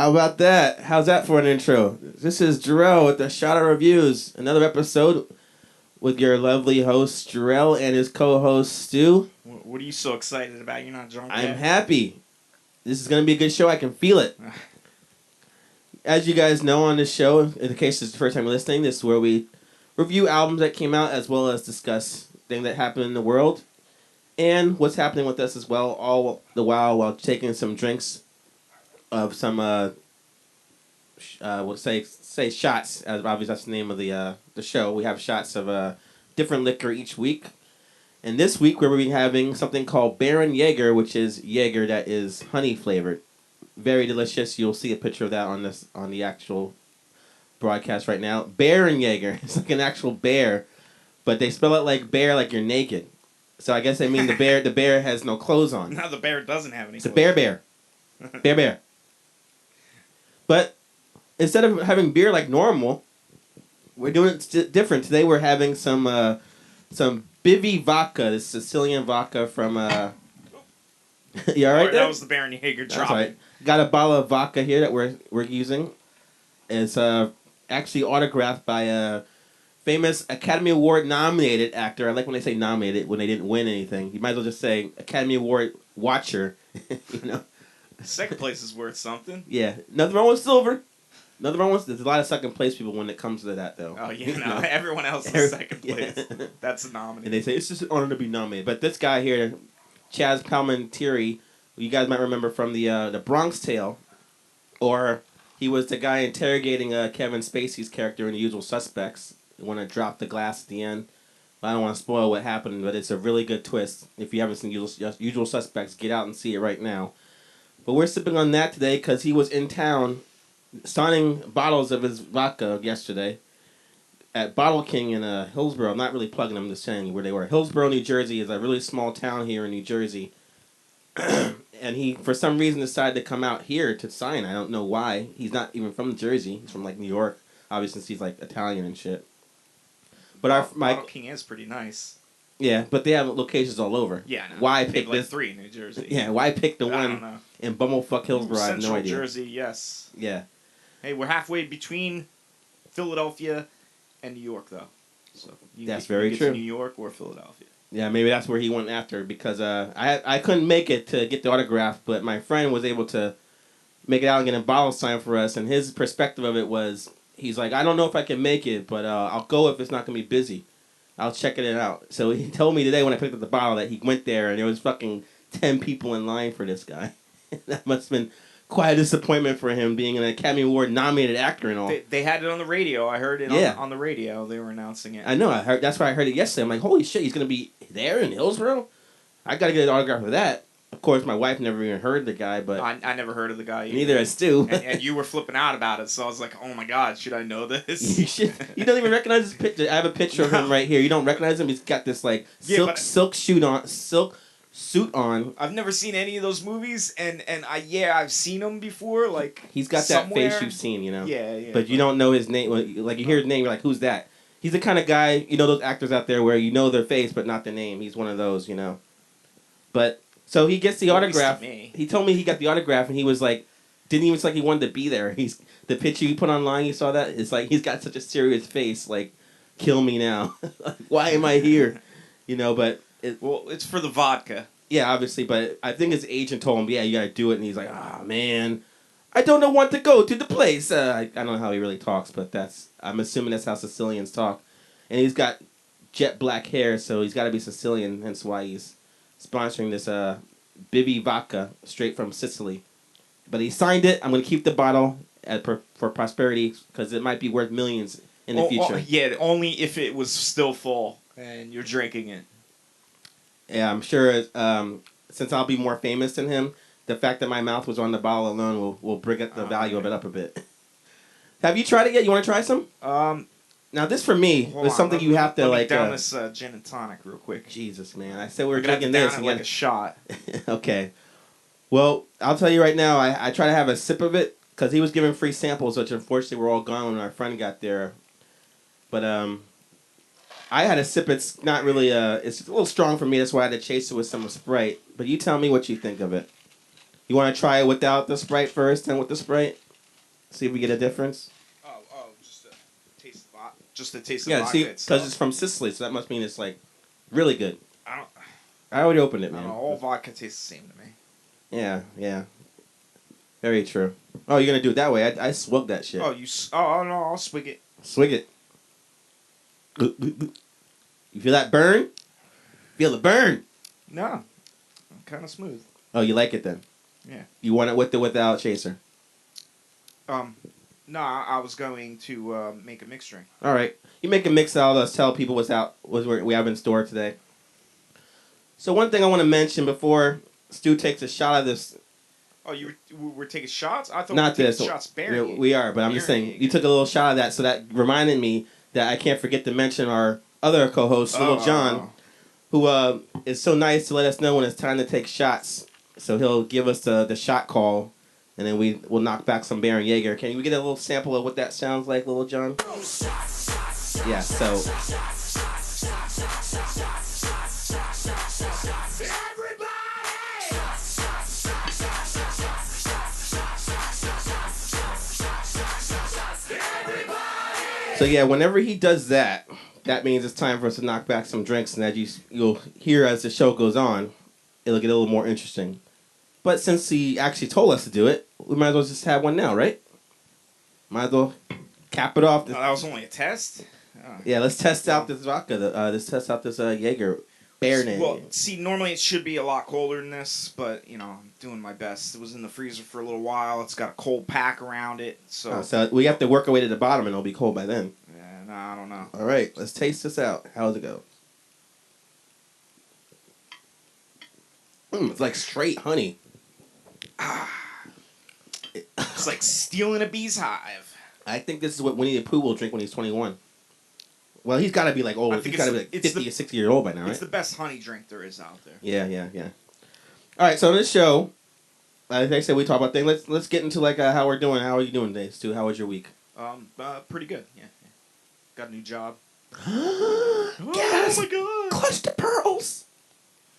How about that? How's that for an intro? This is Jarrell with the Shot of Reviews. Another episode with your lovely host, Jarrell, and his co-host, Stu. What are you so excited about? You're not drunk I'm yet? happy. This is going to be a good show. I can feel it. As you guys know on this show, in case it's the first time you're listening, this is where we review albums that came out as well as discuss things that happen in the world and what's happening with us as well, all the while taking some drinks of some, we'll say shots. As obviously that's the name of the show. We have shots of different liquor each week. And this week we're be having something called Baron Jaeger, which is Jaeger that is honey flavored. Very delicious. You'll see a picture of that on the actual broadcast right now. Baron Jaeger. It's like an actual bear, but they spell it like bear, like you're naked. So I guess they mean the bear. The bear has no clothes on. No, the bear doesn't have any. It's a bear. Bear. But instead of having beer like normal, we're doing it different. Today we're having some Bivy vodka, this Sicilian vodka from you all right there? That was the Baron Jaeger drop. Right. Got a bottle of vodka here that we're using. It's actually autographed by a famous Academy Award nominated actor. I like when they say nominated when they didn't win anything. You might as well just say Academy Award watcher. You know. Second place is worth something. Yeah, nothing wrong with silver. Nothing wrong with. There's a lot of second place people when it comes to that, though. Oh yeah, no, everyone else is second place. Yeah. That's a nominee. And they say it's just an honor to be nominated. But this guy here, Chaz Palminteri, who you guys might remember from the Bronx Tale, or he was the guy interrogating Kevin Spacey's character in The Usual Suspects. The one that dropped the glass at the end. I don't want to spoil what happened, but it's a really good twist. If you haven't seen Usual Suspects, get out and see it right now. But we're sipping on that today because he was in town signing bottles of his vodka yesterday at Bottle King in Hillsborough. I'm not really plugging them, just saying where they were. Hillsborough, New Jersey is a really small town here in New Jersey. And he, for some reason, decided to come out here to sign. I don't know why. He's not even from Jersey. He's from, like, New York, obviously, since he's, like, Italian and shit. But Bottle King is pretty nice. Yeah, but they have locations all over. Yeah, no. Why pick this? 3 in New Jersey. Yeah, why pick the one in Bumblefuck Hillsborough? I have no idea. Central Jersey, yes. Yeah. Hey, we're halfway between Philadelphia and New York, though. So that's very true. New York or Philadelphia. Yeah, maybe that's where he went after because I couldn't make it to get the autograph, but my friend was able to make it out and get a bottle signed for us. And his perspective of it was, he's like, I don't know if I can make it, but I'll go if it's not gonna be busy. I'll check it out. So he told me today when I picked up the bottle that he went there and there was fucking 10 people in line for this guy. That must have been quite a disappointment for him being an Academy Award nominated actor and all. They had it on the radio. I heard it on the radio. They were announcing it. I know. That's why I heard it yesterday. I'm like, holy shit, he's going to be there in Hillsborough? I got to get an autograph of that. Of course, my wife never even heard the guy, but... I never heard of the guy either. Neither has Stu. and you were flipping out about it, so I was like, oh my god, should I know this? You don't even recognize his picture. I have a picture of him right here. You don't recognize him? He's got this, like, silk suit on. I've never seen any of those movies, and I've seen him before, like, he's got somewhere. That face you've seen, you know? Yeah. But you don't know his name. Like, you hear his name, you're like, who's that? He's the kind of guy, you know those actors out there where you know their face, but not their name. He's one of those, you know? But... So he gets the autograph. He told me he got the autograph, and he was like, didn't even look like he wanted to be there. The picture you put online, you saw that? It's like he's got such a serious face, like, kill me now. Like, why am I here? You know, but it's for the vodka. Yeah, obviously, but I think his agent told him, yeah, you gotta do it, and he's like, man, I don't want to go to the place. I don't know how he really talks, but I'm assuming that's how Sicilians talk. And he's got jet black hair, so he's got to be Sicilian, hence why he's sponsoring this Bivy vodka straight from Sicily. But he signed it. I'm going to keep the bottle for prosperity because it might be worth millions in the future. Yeah, only if it was still full and you're drinking it. Yeah, I'm sure since I'll be more famous than him, the fact that my mouth was on the bottle alone will bring the value of it up a bit. Have you tried it yet? You want to try some? Now, this for me is something you have to let like. Me down this gin and tonic real quick. Jesus, man! I said we were drinking this and like a shot. Okay. Well, I'll tell you right now. I try to have a sip of it because he was giving free samples, which unfortunately were all gone when our friend got there. But I had a sip. It's not really it's a little strong for me. That's why I had to chase it with some Sprite. But you tell me what you think of it. You want to try it without the Sprite first and with the Sprite? See if we get a difference. Just a taste of vodka. Just a taste of Yeah, vodka see, itself. because it's from Sicily, so that must mean it's like really good. I don't. I already opened it, I man. don't know. All vodka tastes the same to me. Yeah. Very true. Oh, you're gonna do it that way? I swig that shit. Oh, Oh no, I'll swig it. Swig it. You feel that burn? Feel the burn? No, I'm kind of smooth. Oh, you like it then? Yeah. You want it with or without chaser? No, I was going to make a mixed drink. All right. You make a mix. I'll tell people what we have in store today. So one thing I want to mention before Stu takes a shot of this. Oh, we're taking shots? I thought Not we were this. taking shots Yeah, bearing. we are, but I'm just saying you took a little shot of that, so that reminded me that I can't forget to mention our other co-host, Little John, who is so nice to let us know when it's time to take shots. So he'll give us the shot call, and then we'll knock back some Baron Jaeger. Can we get a little sample of what that sounds like, Little John? Yeah, so... So yeah, whenever he does that, that means it's time for us to knock back some drinks, and as you'll hear as the show goes on, it'll get a little more interesting. But since he actually told us to do it, we might as well just have one now, right? Might as well cap it off. That was only a test? Yeah, let's test out this vodka. Let's test out this Jaeger. Baron. Well, see, normally it should be a lot colder than this, but, I'm doing my best. It was in the freezer for a little while. It's got a cold pack around it, so... So we have to work our way to the bottom, and it'll be cold by then. Yeah, no, I don't know. All right, let's taste this out. How does it go? It's like straight honey. It's like stealing a bee's hive. I think this is what Winnie the Pooh will drink when he's 21. Well, he's got to be like old. He's got to be like 50 or 60 years old by now, right? It's the best honey drink there is out there. Yeah. All right, so on this show, like I said, we talk about things. Let's get into like how we're doing. How are you doing today, Stu? How was your week? Pretty good. Yeah. Got a new job. Yes! Oh my god! Clutch the pearls!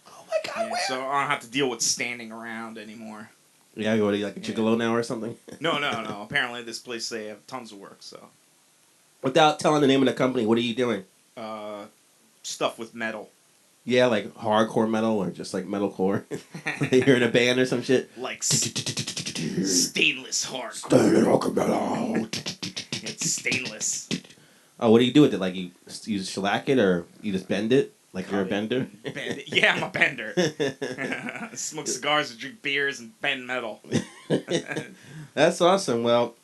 Oh my god! Yeah, so I don't have to deal with standing around anymore. Yeah, you like a gigolo now or something? No. Apparently, this place they have tons of work. So, without telling the name of the company, what are you doing? Stuff with metal. Yeah, like hardcore metal or just like metalcore. You're in a band or some shit. Like stainless hardcore. Stainless rock metal. It's stainless. Oh, what do you do with it? Like you shellac it or you just bend it? Like you're a bender? Bend it. Yeah, I'm a bender. I smoke cigars and drink beers and bend metal. That's awesome. Well,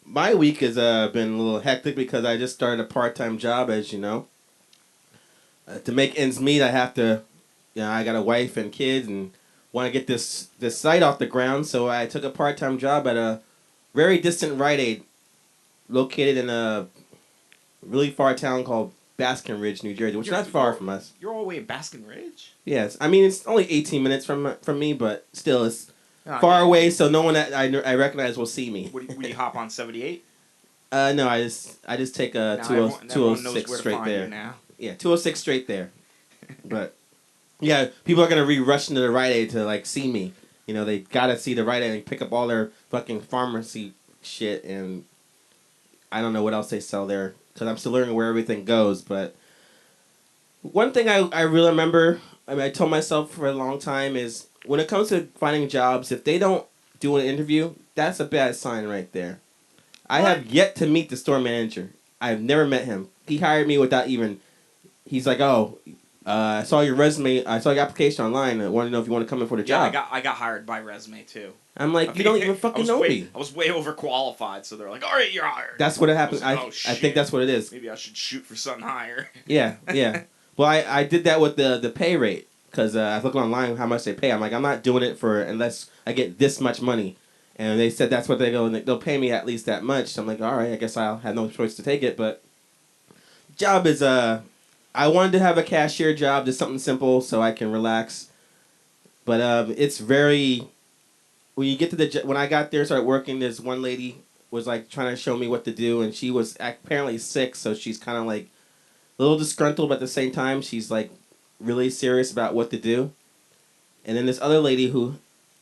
my week has been a little hectic because I just started a part-time job, as you know. To make ends meet, I have to, I got a wife and kids and want to get this site off the ground, so I took a part-time job at a very distant Rite Aid located in a really far town called Baskin Ridge, New Jersey, which is not far from us. You're all the way in Baskin Ridge? Yes. I mean, it's only 18 minutes from me, but still, it's far away, so no one that I recognize will see me. Would you hop on 78? No, I just take a 206 straight there. Now. Yeah, 206 straight there. But yeah, people are gonna be rushing to the Rite Aid to like see me. They gotta see the Rite Aid and pick up all their fucking pharmacy shit, and I don't know what else they sell there because I'm still learning where everything goes. But one thing I really remember, I told myself for a long time is when it comes to finding jobs, if they don't do an interview, that's a bad sign right there. I have yet to meet the store manager. I've never met him. He hired me without even. He's like, I saw your resume. I saw your application online. I want to know if you want to come in for the job. I got hired by resume too. I'm like, you don't even fucking know me. I was way overqualified, so they're like, all right, you're hired. That's what happened. I think that's what it is. Maybe I should shoot for something higher. Yeah. Well, I did that with the pay rate because I was looking online how much they pay. I'm like, I'm not doing it for unless I get this much money. And they said that's what they go, and they'll pay me at least that much. So I'm like, all right, I guess I'll have no choice to take it. But job is I wanted to have a cashier job, just something simple so I can relax. But it's very when you get to when I got there, started working. This one lady was like trying to show me what to do, and she was apparently sick, so she's kind of like a little disgruntled, but at the same time, she's like really serious about what to do. And then this other lady who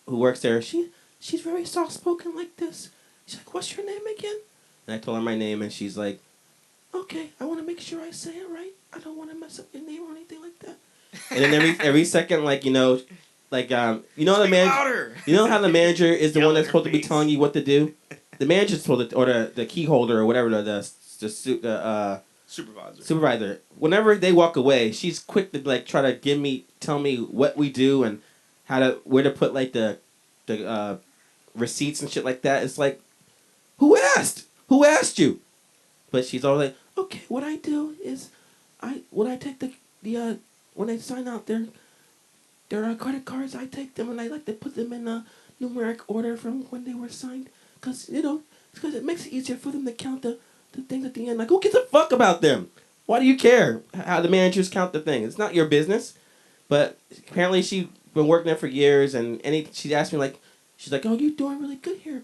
works there, she's very soft spoken like this. She's like, what's your name again? And I told her my name, and she's like, okay, I want to make sure I say it right. I don't want to mess up your name or anything like that. And then every second, like, the louder. You know how the manager is the Yell one in that's her supposed to be face. telling you what to do. The manager's supposed to, or the key holder or whatever supervisor. Whenever they walk away, she's quick to like try to tell me what we do and where to put like the receipts and shit like that. It's like, who asked? Who asked you? But she's always like, okay, what I do is, when I take the when they sign out their credit cards, I take them and I like to put them in a numeric order from when they were signed, because it makes it easier for them to count the things at the end. Like, who gives a fuck about them? Why do you care how the managers count the thing? It's not your business. But apparently she's been working there for years, and she asked me, like, she's like, oh, you're doing really good here.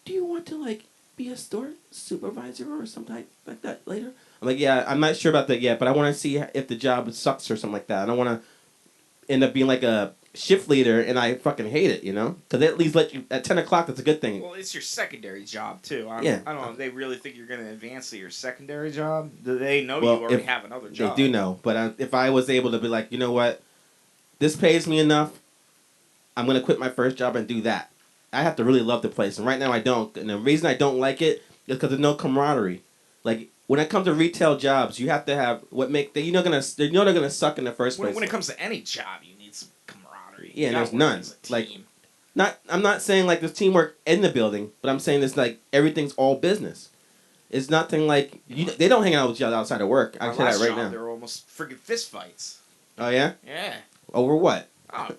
Do you want to, like, be a store supervisor or something like that later? I'm like, yeah, I'm not sure about that yet, but I want to see if the job sucks or something like that. I don't want to end up being like a shift leader and I fucking hate it, Because they at least let you, at 10 o'clock, that's a good thing. Well, it's your secondary job, too. I Yeah. don't know if they really think you're going to advance to your secondary job. Do they know you already have another job? They do know, but if I was able to be like, you know what, this pays me enough, I'm going to quit my first job and do that. I have to really love the place, and right now I don't. And the reason I don't like it is because there's no camaraderie. Like, when it comes to retail jobs, you have to have they're gonna suck in the first place. When it comes to any job, you need some camaraderie. Yeah, and there's none. Like, I'm not saying like there's teamwork in the building, but I'm saying it's like everything's all business. It's nothing like they don't hang out with each other outside of work. I say that right now. There were almost friggin' fist fights. Oh yeah. Yeah. Over what?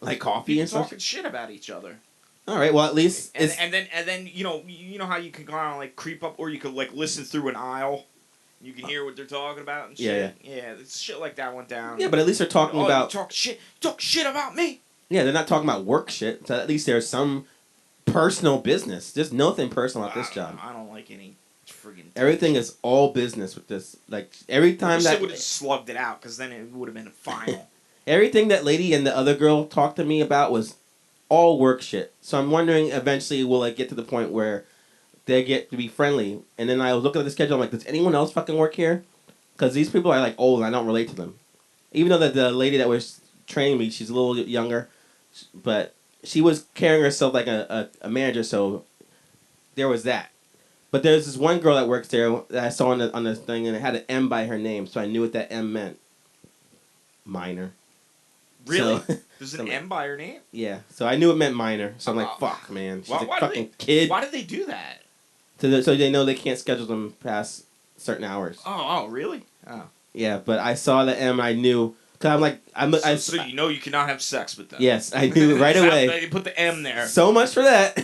Like coffee and stuff. Talking shit about each other. All right. Well, at least and then you know how you can kind of like creep up, or you could like listen through an aisle. You can hear what they're talking about and shit. Yeah, shit like that went down. Yeah, but at least they're talking about talk shit about me. Yeah, they're not talking about work shit. So at least there's some personal business. There's nothing personal at this job. I don't like any friggin' Everything is all business with this. Like, every time that would have slugged it out, because then it would have been a final. Everything that lady and the other girl talked to me about was all work shit. So I'm wondering eventually will it get to the point where they get to be friendly. And then I was looking at the schedule. I'm like, does anyone else fucking work here? Because these people are like old and I don't relate to them. Even though the lady that was training me, she's a little younger, but she was carrying herself like a manager. So there was that. But there's this one girl that works there that I saw on the thing, and it had an M by her name, so I knew what that M meant. Minor. Really? So, There's an M by her name? Yeah. So I knew it meant minor. So I'm like, fuck, man. She's a fucking kid. Why did they do that? So they know they can't schedule them past certain hours. Oh, really? Oh. Yeah, but I saw the M, I knew. Cause I'm like, so you know you cannot have sex with them. Yes, I knew right away. They put the M there. So much for that.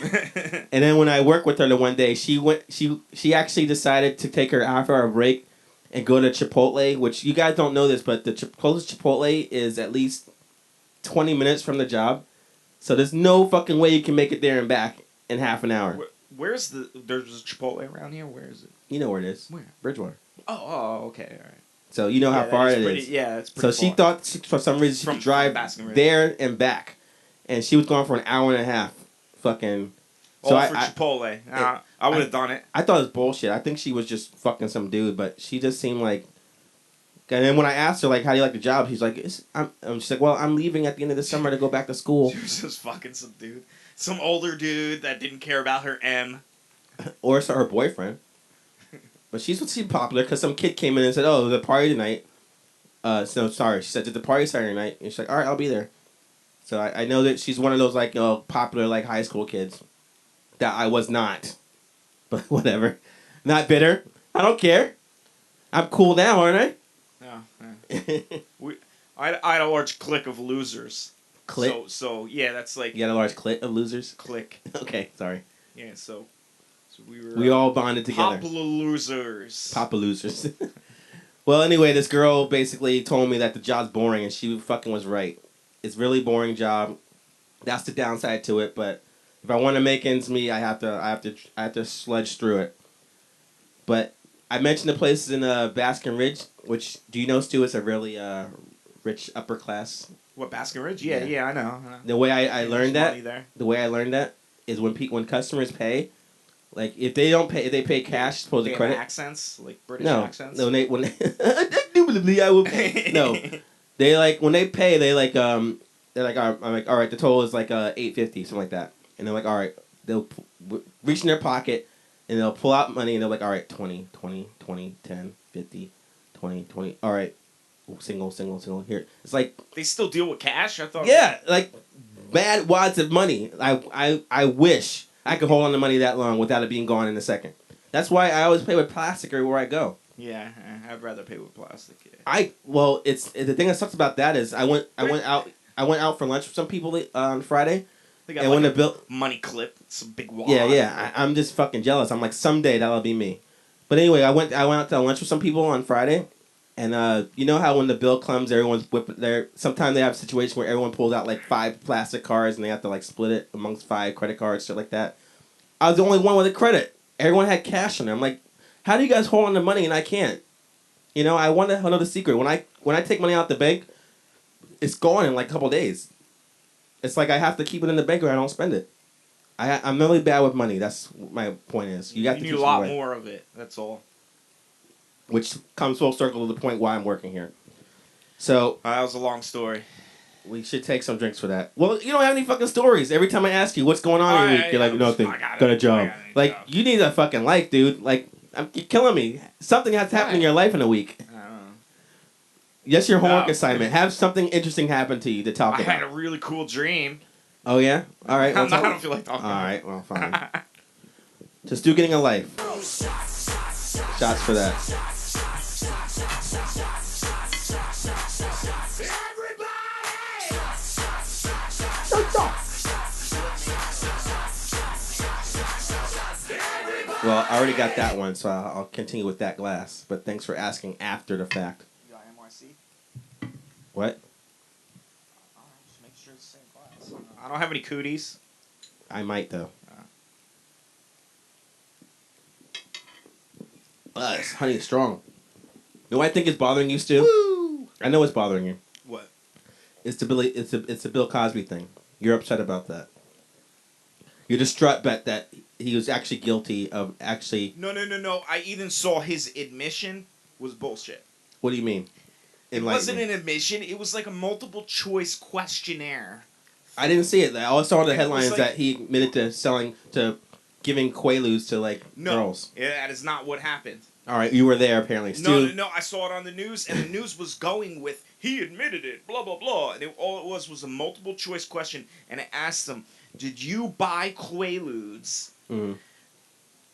And then when I worked with her the one day, she actually decided to take her half-hour break and go to Chipotle, which you guys don't know this, but the closest Chipotle is at least 20 minutes from the job. So there's no fucking way you can make it there and back in half an hour. There's a Chipotle around here? Where is it? You know where it is. Where? Bridgewater. Oh, okay, all right. So you know how far it is. Yeah, it's pretty So she thought for some reason she could drive there and back. And she was going for an hour and a half. Fucking. So for Chipotle. I would have done it. I thought it was bullshit. I think she was just fucking some dude, but she just seemed like. And then when I asked her, like, how do you like the job? She's like, she's like, well, I'm leaving at the end of the summer to go back to school. She was just fucking some dude. Some older dude that didn't care about her M. Or her boyfriend. But she's popular because some kid came in and said, oh, there's a party tonight. She said, did the party Saturday night? And she's like, all right, I'll be there. So I know that she's one of those, like, popular, like, high school kids. That I was not. But whatever. Not bitter. I don't care. I'm cool now, aren't I? Yeah. I had a large clique of losers. Clique? So yeah, that's like... You had a large clique of losers? Clique. Okay, sorry. Yeah, so we all bonded together. Papa losers. Well, anyway, this girl basically told me that the job's boring, and she fucking was right. It's a really boring job. That's the downside to it, but if I want to make ends meet, I have to sludge through it. But I mentioned the places in Baskin Ridge, which, do you know, Stu, is a really rich upper class. What, Baskin Ridge? Yeah, I know. The way I learned that, is when customers pay, Like if they don't pay, if they pay cash, supposed to credit. Accents, like British No, accents. no. When they indubitably I will pay. No, they like when they pay. They like they're like I'm like all right. The total is like $8.50 something like that. And they're like all right. They'll reach in their pocket and they'll pull out money and they're like all right 20, 20, 20, 10, 50, 20, 20. All right, single here. It's like they still deal with cash. I thought. Yeah, like bad wads of money. I wish I could hold on to money that long without it being gone in a second. That's why I always pay with plastic everywhere I go. Yeah, I'd rather pay with plastic. Yeah. It's the thing that sucks about that is I went out for lunch with some people on Friday. They got and like when the money clip, some big wad. Yeah. I'm just fucking jealous. I'm like someday that'll be me. But anyway, I went out to lunch with some people on Friday, and you know how when the bill comes, everyone's whipping there. Sometimes they have a situation where everyone pulls out like 5 plastic cards and they have to like split it amongst 5 credit cards, shit like that. I was the only one with a credit. Everyone had cash on them. I'm like, how do you guys hold on to money and I can't? You know, I want to know the secret. When I take money out the bank, it's gone in like a couple days. It's like I have to keep it in the bank or I don't spend it. I'm really bad with money. That's my point is. You need a lot more of it. That's all. Which comes full circle to the point why I'm working here. So that was a long story. We should take some drinks for that. Well, you don't have any fucking stories. Every time I ask you what's going on in your week, you're like, nothing. Got a job. Like, you need a fucking life, dude. Like, you're killing me. Something has to happen in your life in a week. I don't know. Yes, your homework assignment. Have something interesting happen to you to talk about. I had a really cool dream. Oh, yeah? All right. I don't feel like talking about it. All right, well, fine. Just do getting a life. Shots for that. Well, I already got that one, so I'll continue with that glass. But thanks for asking after the fact. You got NYC? What? Just make sure it's the same glass. I don't have any cooties. I might, though. This honey is strong. You know what I think is bothering you, Stu? Woo! I know it's bothering you. What? It's the Bill Cosby thing. You're upset about that. You're distraught that he was actually guilty of actually... No. I even saw his admission was bullshit. What do you mean? It wasn't an admission. It was like a multiple choice questionnaire. I didn't see it. All I saw in the headline is that he admitted to giving Quaaludes to girls. Yeah, that is not what happened. All right, you were there apparently. Stu, No. I saw it on the news, and the news was going with he admitted it, blah blah blah, and all it was a multiple choice question, and it asked them, "Did you buy Quaaludes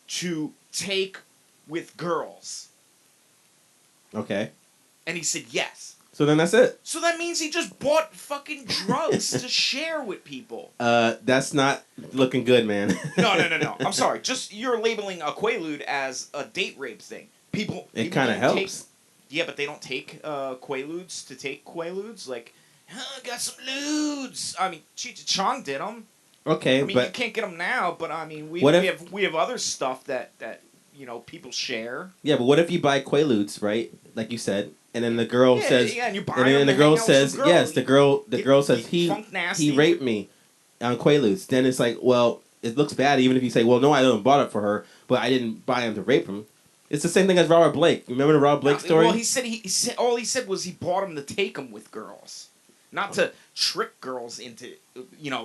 to take with girls?" Okay. And he said yes. So then that's it. So that means he just bought fucking drugs to share with people. That's not looking good, man. No. I'm sorry. Just you're labeling a Quaalude as a date rape thing. People. It kind of helps. Yeah, but they don't take Quaaludes to take Quaaludes. Like, I got some ludes. I mean, Cheech and Chong did them. Okay, I mean, you can't get them now, but I mean, we have other stuff that people share. Yeah, but what if you buy Quaaludes, right? Like you said. And then the girl says, and you buy and then the girl says, yes, the girl says he raped me on Quaaludes. Then it's like, well, it looks bad even if you say, well, no, I didn't bought it for her, but I didn't buy him to rape him. It's the same thing as Robert Blake. Remember the Robert Blake story? Well, he said all he said was he bought him to take him with girls, not to trick girls into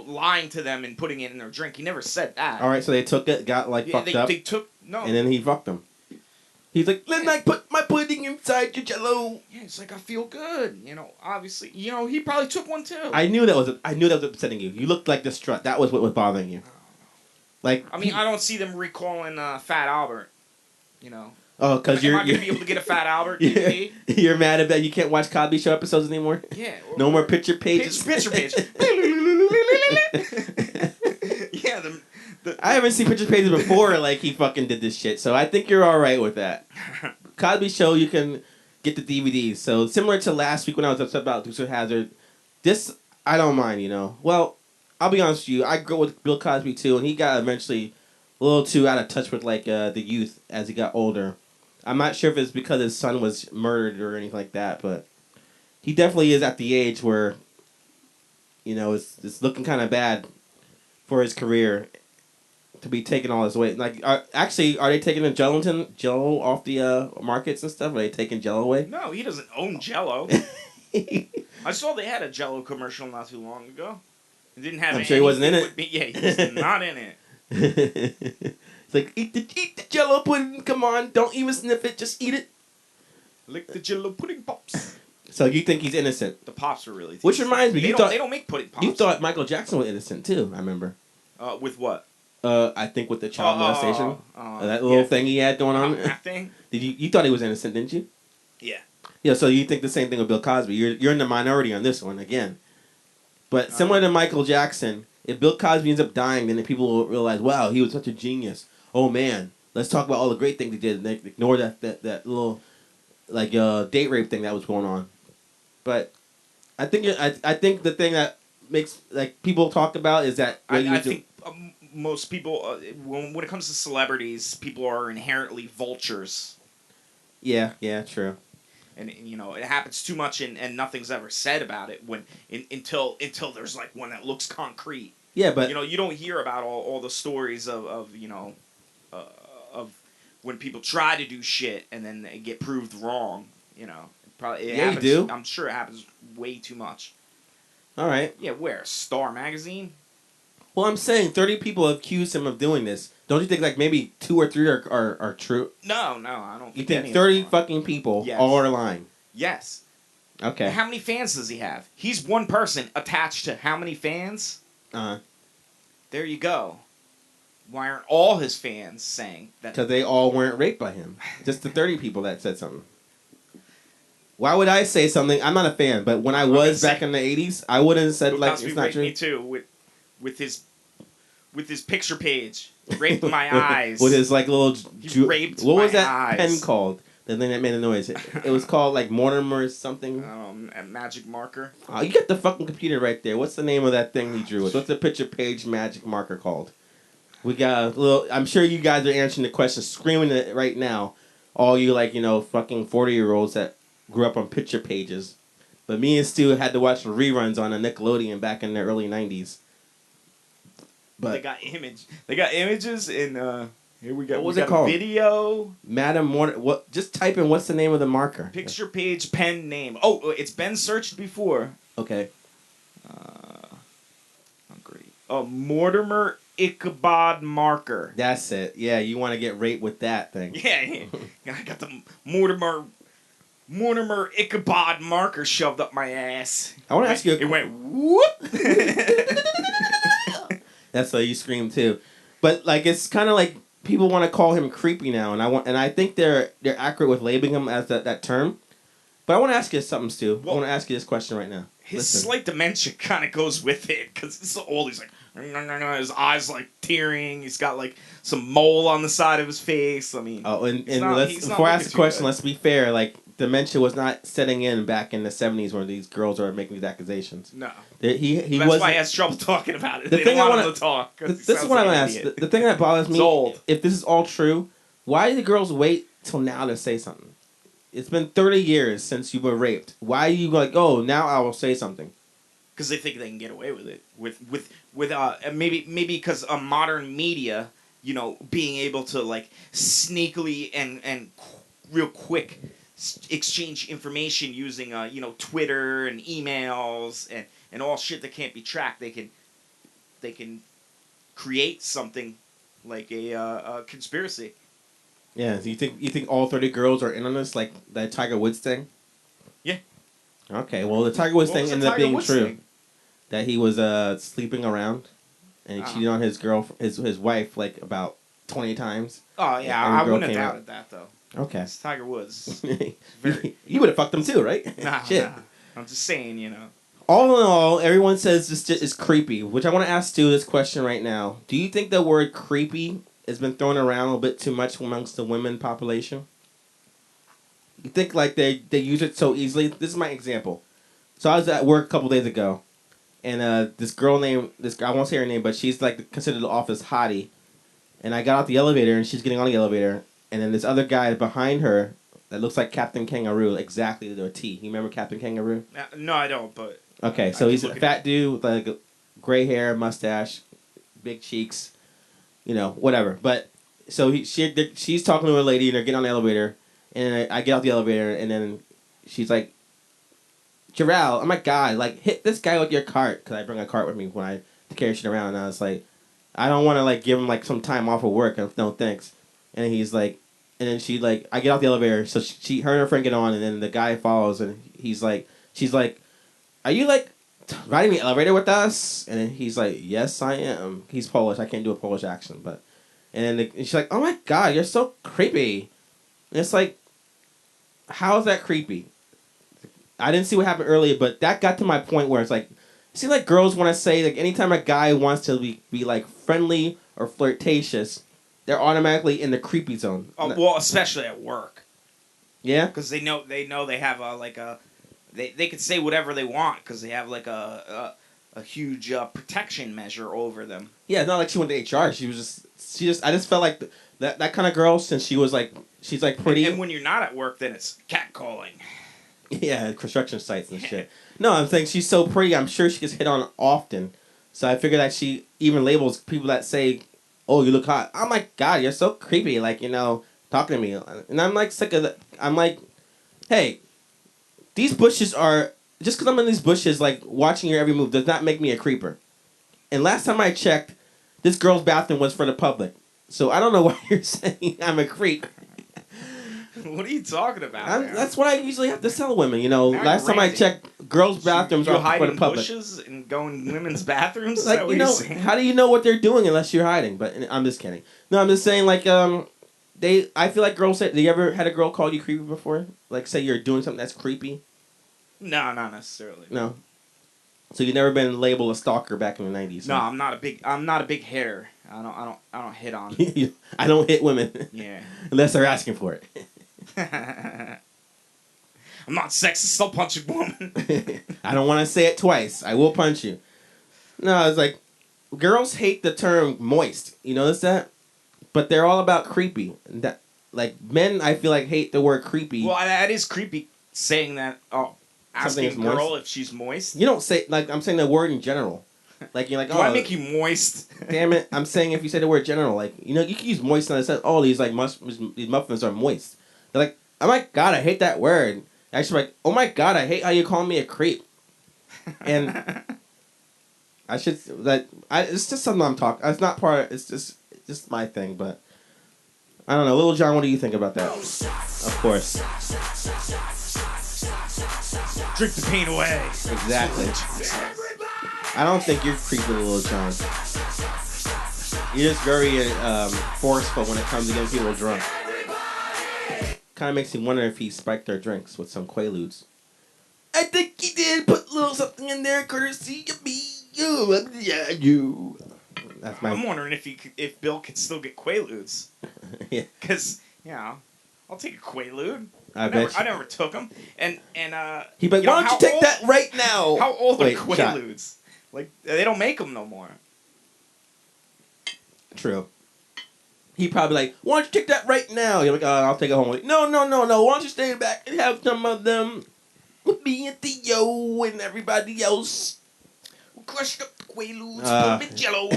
lying to them and putting it in their drink. He never said that. All right, so they took it, got fucked up. They took and then he fucked them. He's like, let me put my pudding inside your jello. Yeah, it's like I feel good. Obviously, he probably took one too. I knew that was upsetting you. You looked like distraught. That was what was bothering you. Like, I mean, I don't see them recalling Fat Albert. Oh, because you're not gonna be able to get a Fat Albert DVD. You're mad at that you can't watch Cosby Show episodes anymore. Yeah. No more picture pages. Picture page. Yeah. I haven't seen picture pages before he fucking did this shit, so I think you're alright with that. Cosby Show, you can get the DVDs. So similar to last week when I was upset about Dukes of Hazzard, this I don't mind, Well, I'll be honest with you, I grew up with Bill Cosby too, and he got eventually a little too out of touch with the youth as he got older. I'm not sure if it's because his son was murdered or anything like that, but he definitely is at the age where, it's looking kind of bad for his career. to be taking all this weight. Like, are they taking the Jello off the markets and stuff? Are they taking Jello away? No, he doesn't own Jello. I saw they had a Jello commercial not too long ago. It didn't have. I'm sure he wasn't in it. Yeah, he was not in it. It's like eat the Jello pudding. Come on, don't even sniff it. Just eat it. Lick the Jello pudding pops. So you think he's innocent? The pops are really. Which reminds me, they don't make pudding pops. You thought Michael Jackson was innocent too. I remember. With what? I think with the child molestation, that little thing he had going on. That thing. You thought he was innocent, didn't you? Yeah. Yeah. So you think the same thing with Bill Cosby? You're in the minority on this one again. But similar to Michael Jackson, if Bill Cosby ends up dying, then people will realize, wow, he was such a genius. Oh man, let's talk about all the great things he did, and they ignore that little like date rape thing that was going on. But I think the thing that makes like people talk about is that I think most people when it comes to celebrities, people are inherently vultures. Yeah, true. And it happens too much, and nothing's ever said about it until there's like one that looks concrete. Yeah, but you don't hear about all the stories of when people try to do shit and then they get proved wrong. Probably you do. I'm sure it happens way too much. All right. Yeah, where Star Magazine? Well, I'm saying 30 people accused him of doing this. Don't you think like maybe 2 or 3 are true? No, I don't. You think 30 fucking people all are lying? Yes. Okay. How many fans does he have? He's one person attached to how many fans? There you go. Why aren't all his fans saying that? Because they all weren't raped by him. Just the 30 people that said something. Why would I say something? I'm not a fan, but when I was back in the 80s, I wouldn't have said like it's not true. Me too with his picture page. Raped my eyes. With his like little raped what was my that eyes. pen called? The thing that made a noise. It was called like Mortimer something. A magic marker. Oh, you got the fucking computer right there. What's the name of that thing he drew with? What's the picture page magic marker called? We got a little. I'm sure you guys are answering the question, screaming it right now. All you fucking 40-year-olds that grew up on picture pages. But me and Stu had to watch the reruns on a Nickelodeon back in the early 90s. But they got images in here we go. What was it called? Video. Madam Morton. What? Just type in what's the name of the marker. Picture page pen name. Oh, it's been searched before. Okay. Great. Oh, Mortimer Ichabod marker. That's it. Yeah, you want to get raped with that thing. Yeah. I got the Mortimer Ichabod marker shoved up my ass. I want to ask you. It went whoop. That's why you scream too, but like it's kind of like people want to call him creepy now, and I think they're accurate with labeling him as that term. But I want to ask you something, Stu. I want to ask you this question right now. His slight dementia kind of goes with it because it's so old. He's like, his eyes like tearing. He's got like some mole on the side of his face. I mean, before I ask the question, let's be fair. Like dementia was not setting in back in the 70s when these girls are making these accusations. No. That's why he has trouble talking about it. They don't want him to talk. This is what I want to ask. The thing that bothers me, if this is all true, why do the girls wait till now to say something? It's been 30 years since you were raped. Why are you like, oh, now I will say something? Because they think they can get away with it. With maybe because modern media, being able to like sneakily and real quick exchange information using Twitter and emails and all shit that can't be tracked. They can create something like a conspiracy. Yeah, so you think all 30 girls are in on this, like that Tiger Woods thing? Yeah. Okay, well the Tiger Woods thing ended up being true. That he was sleeping around, and he cheated on his wife like about 20 times. Oh yeah, I wouldn't have doubted that though. Okay. It's Tiger Woods. You would have fucked him too, right? Nah, Shit. Nah. I'm just saying, All in all, everyone says this is creepy, which I want to ask Stu this question right now. Do you think the word creepy has been thrown around a little bit too much amongst the women population? You think like they use it so easily? This is my example. So I was at work a couple days ago, and this girl I won't say her name, but she's like considered the office hottie. And I got out the elevator, and she's getting on the elevator, and then this other guy behind her that looks like Captain Kangaroo, exactly to a T. You remember Captain Kangaroo? No, I don't, but... Okay, so he's a fat dude with like gray hair, mustache, big cheeks. whatever. But so she's talking to a lady, and they're getting on the elevator, and I get out the elevator, and then she's like, Jarrell, oh my god, like, hit this guy with your cart, because I bring a cart with me when I carry shit around, and I was like, I don't want to, like, give him, like, some time off of work, no thanks. And he's like, and then she, like, I get out the elevator, so her and her friend get on, and then the guy follows, and she's like, are you, like, riding the elevator with us? And then he's like, yes, I am. He's Polish, I can't do a Polish accent, but, and then she's like, oh my god, you're so creepy. And it's like, how is that creepy? I didn't see what happened earlier, but that got to my point where it's like, see, like, girls want to say, like, anytime a guy wants to be like, friendly or flirtatious, they're automatically in the creepy zone. Well, especially at work. Yeah? Because they know they have they could say whatever they want because they have, like, a huge protection measure over them. Yeah, it's not like she went to HR. I just felt like that kind of girl, since she was, like, she's, like, pretty. And when you're not at work, then it's catcalling. Yeah, construction sites and shit. No, I'm saying she's so pretty, I'm sure she gets hit on often. So I figure that she even labels people that say, oh, you look hot. Oh my god, you're so creepy, like, talking to me. And I'm like sick of that. I'm like, hey, these bushes are, just because I'm in these bushes, like, watching your every move does not make me a creeper. And last time I checked, this girl's bathroom was for the public. So I don't know why you're saying I'm a creep. What are you talking about? That's what I usually have to tell women. Now Last time I checked, girls' bathrooms are for the public. Bushes and going in women's bathrooms. Is Like, that what you're saying? How do you know what they're doing unless you're hiding? But I'm just kidding. No, I'm just saying, like, I feel like girls say. Have you ever had a girl call you creepy before? Like, say you're doing something that's creepy. No, not necessarily. No. So you've never been labeled a stalker back in the 90s? No, huh? I'm not a big hitter. I don't hit on. I don't hit women. Yeah. Unless they're asking for it. I'm not sexist. I'll punch a woman. I don't want to say it twice. I will punch you. No, it's like, girls hate the term moist. You notice that? But they're all about creepy. That, like, men, I feel like, hate the word creepy. Well, that is creepy, saying that. Oh, asking a girl if she's moist. You don't say, like, I'm saying the word in general. Like, you're like, do I make you moist? Damn it! I'm saying if you say the word general, like, you can use moist and it says, oh, these muffins are moist. They're like, oh my god, I hate that word. Actually, like, oh my god, I hate how you call me a creep. And I should it's just something I'm talking. It's not part. It's just my thing. But I don't know, Little John. What do you think about that? Of course. Drink the pain away. Exactly. I don't think you're creepy, Little John. You're just very forceful when it comes to getting people drunk. Kind of makes me wonder if he spiked their drinks with some Quaaludes. I think he did put a little something in there, courtesy of me. You. That's my. I'm wondering if Bill could still get Quaaludes. Yeah. Because I'll take a Quaalude. I never took them. And he'd be like, why don't you take that right now? How old are Quaaludes? Like, they don't make them no more. True. He probably like, why don't you take that right now? You're like, I'll take it home. Like, no. Why don't you stay back and have some of them with me and Theo and everybody else? We'll crush up the Quaaludes, put them in Jello.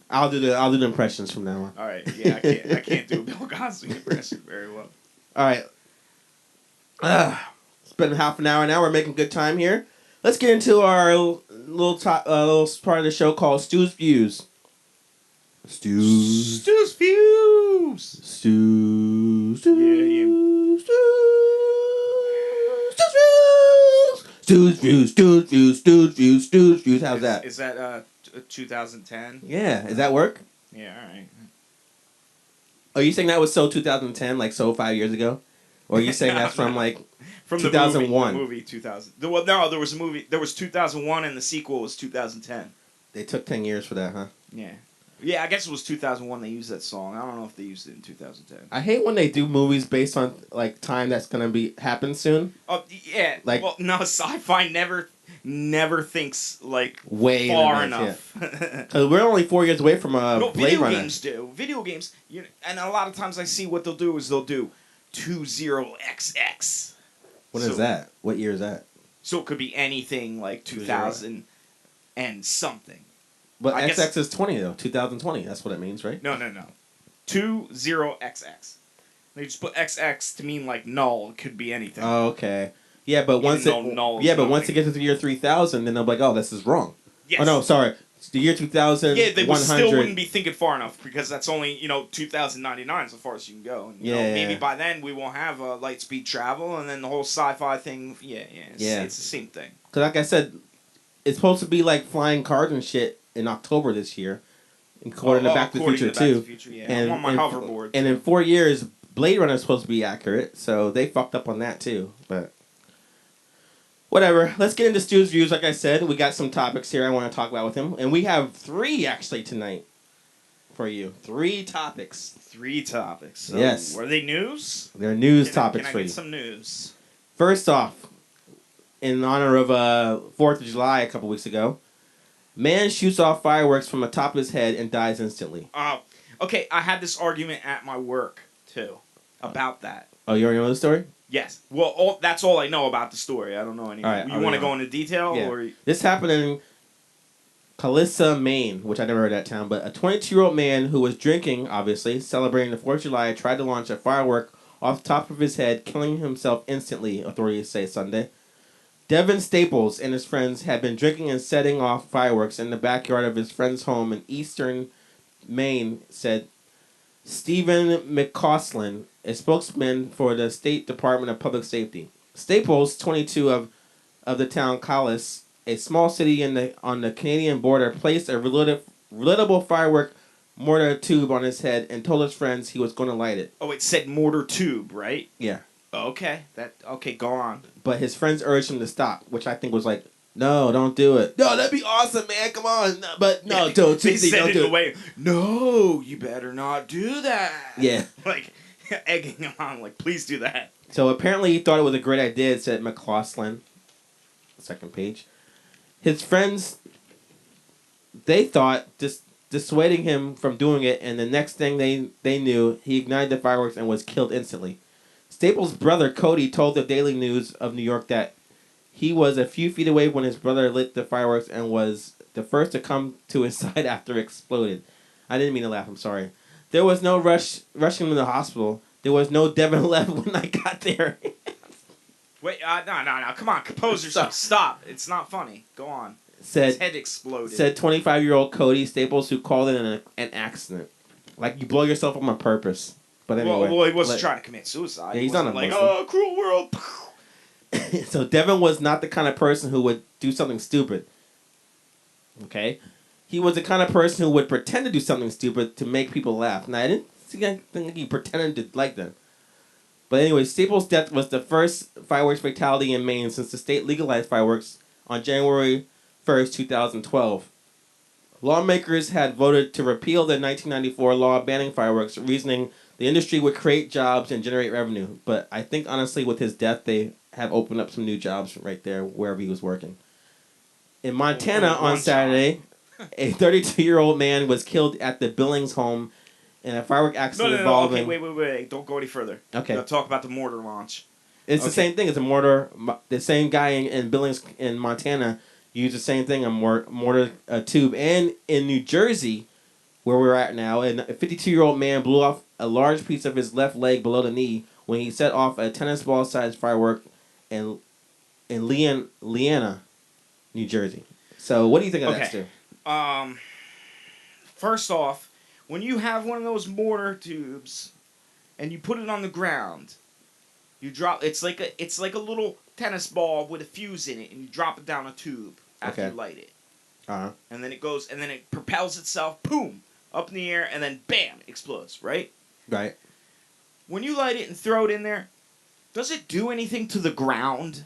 I'll do the impressions from now on. All right, yeah, I can't do a Bill Cosby impression very well. All right. It's been half an hour now. We're making good time here. Let's get into our little part of the show called Stu's Views. Stu's Views. Stu's Views. How's that? Is that 2010? Yeah. Does that work? Yeah. All right. Are you saying that was so 2010, like so 5 years ago? Or are you saying that's from like from 2001? The movie 2000. Well, no, there was a movie. There was 2001, and the sequel was 2010. They took 10 years for that, huh? Yeah. Yeah, I guess it was 2001 they used that song. I don't know if they used it in 2010. I hate when they do movies based on like time that's gonna happen soon. Oh yeah. Like, well, no, sci-fi never thinks like way far enough. Because we're only 4 years away from Blade Runner. Video games do. Video games, and a lot of times I see what they'll do 20XX. What is that? What year is that? So it could be anything like 2000 and something. But I XX guess, is 20 though. 2020. That's what it means, right? no. 20XX. They just put XX to mean like null. It could be anything. Oh, okay. Yeah, but once null is once it nothing. gets to the year 3000, then they'll be like, oh, this is wrong. Yes. Oh no, sorry. It's the year 2000. Yeah, they still wouldn't be thinking far enough because that's only 2099 so far as you can go. And, maybe by then we won't have light speed travel, and then the whole sci-fi thing. It's the same thing. Because like I said, it's supposed to be like flying cars and shit in October this year, according to Back to the Future too. And I want my hoverboard. And in 4 years, Blade Runner is supposed to be accurate, so they fucked up on that too. But whatever. Let's get into Stu's views. Like I said, we got some topics here I want to talk about with him, and we have 3 actually tonight for you. 3 topics. 3 topics. So yes. Were they news? They're news topics for you. Can I get some news? First off, in honor of 4th of July a couple weeks ago, man shoots off fireworks from the top of his head and dies instantly. Okay, I had this argument at my work, too, about that. Oh, you already know the story? Yes. Well, that's all I know about the story. I don't know anything. Right, you want to go into detail? Yeah. Or? This happened in Calissa, Maine, which I never heard of that town, but a 22-year-old man who was drinking, obviously, celebrating the 4th of July, tried to launch a firework off the top of his head, killing himself instantly, authorities say Sunday. Devin Staples and his friends had been drinking and setting off fireworks in the backyard of his friend's home in eastern Maine, said Stephen McCausland, a spokesman for the State Department of Public Safety. Staples, 22 of the town Calais, a small city on the Canadian border, placed a relatable firework mortar tube on his head and told his friends he was going to light it. Oh, it said mortar tube, right? Yeah. Okay. Go on. But his friends urged him to stop, which I think was like, no, don't do it. No, that'd be awesome, man. Come on. No, but no, don't do it. Away. No, you better not do that. Yeah. Like, egging him on, like, please do that. So apparently he thought it was a great idea, said McCausland. Second page. His friends, they thought, dissuading him from doing it, and the next thing they knew, he ignited the fireworks and was killed instantly. Staples' brother, Cody, told the Daily News of New York that he was a few feet away when his brother lit the fireworks and was the first to come to his side after it exploded. I didn't mean to laugh, I'm sorry. There was no rushing him to the hospital. There was no Devin left when I got there. Wait, no. Come on, compose yourself. Stop. It's not funny. Go on. His head exploded. Said 25-year-old Cody Staples, who called it an accident. Like, you blow yourself up on purpose. But anyway. Well, he wasn't trying to commit suicide. Yeah, he's not like, oh, cruel world. So Devin was not the kind of person who would do something stupid. Okay? He was the kind of person who would pretend to do something stupid to make people laugh. Now, I didn't think he pretended to like them. But anyway, Staples' death was the first fireworks fatality in Maine since the state legalized fireworks on January 1st, 2012. Lawmakers had voted to repeal the 1994 law banning fireworks, reasoning the industry would create jobs and generate revenue. But I think, honestly, with his death, they have opened up some new jobs right there, wherever he was working. In Montana on Saturday, a 32-year-old man was killed at the Billings home in a firework accident involving... Okay, wait. Don't go any further. Okay. We'll talk about the mortar launch. It's the same thing as a mortar. The same guy in Billings in Montana used the same thing, a mortar tube. And in New Jersey, where we're at now, a 52-year-old man blew off a large piece of his left leg below the knee when he set off a tennis ball-sized firework in Leanna, New Jersey. So what do you think of that, Stu? First off, when you have one of those mortar tubes and you put it on the ground, you drop it's like a little tennis ball with a fuse in it, and you drop it down a tube after you light it. And then it propels itself, boom, up in the air, and then bam, it explodes, right? Right. When you light it and throw it in there, does it do anything to the ground?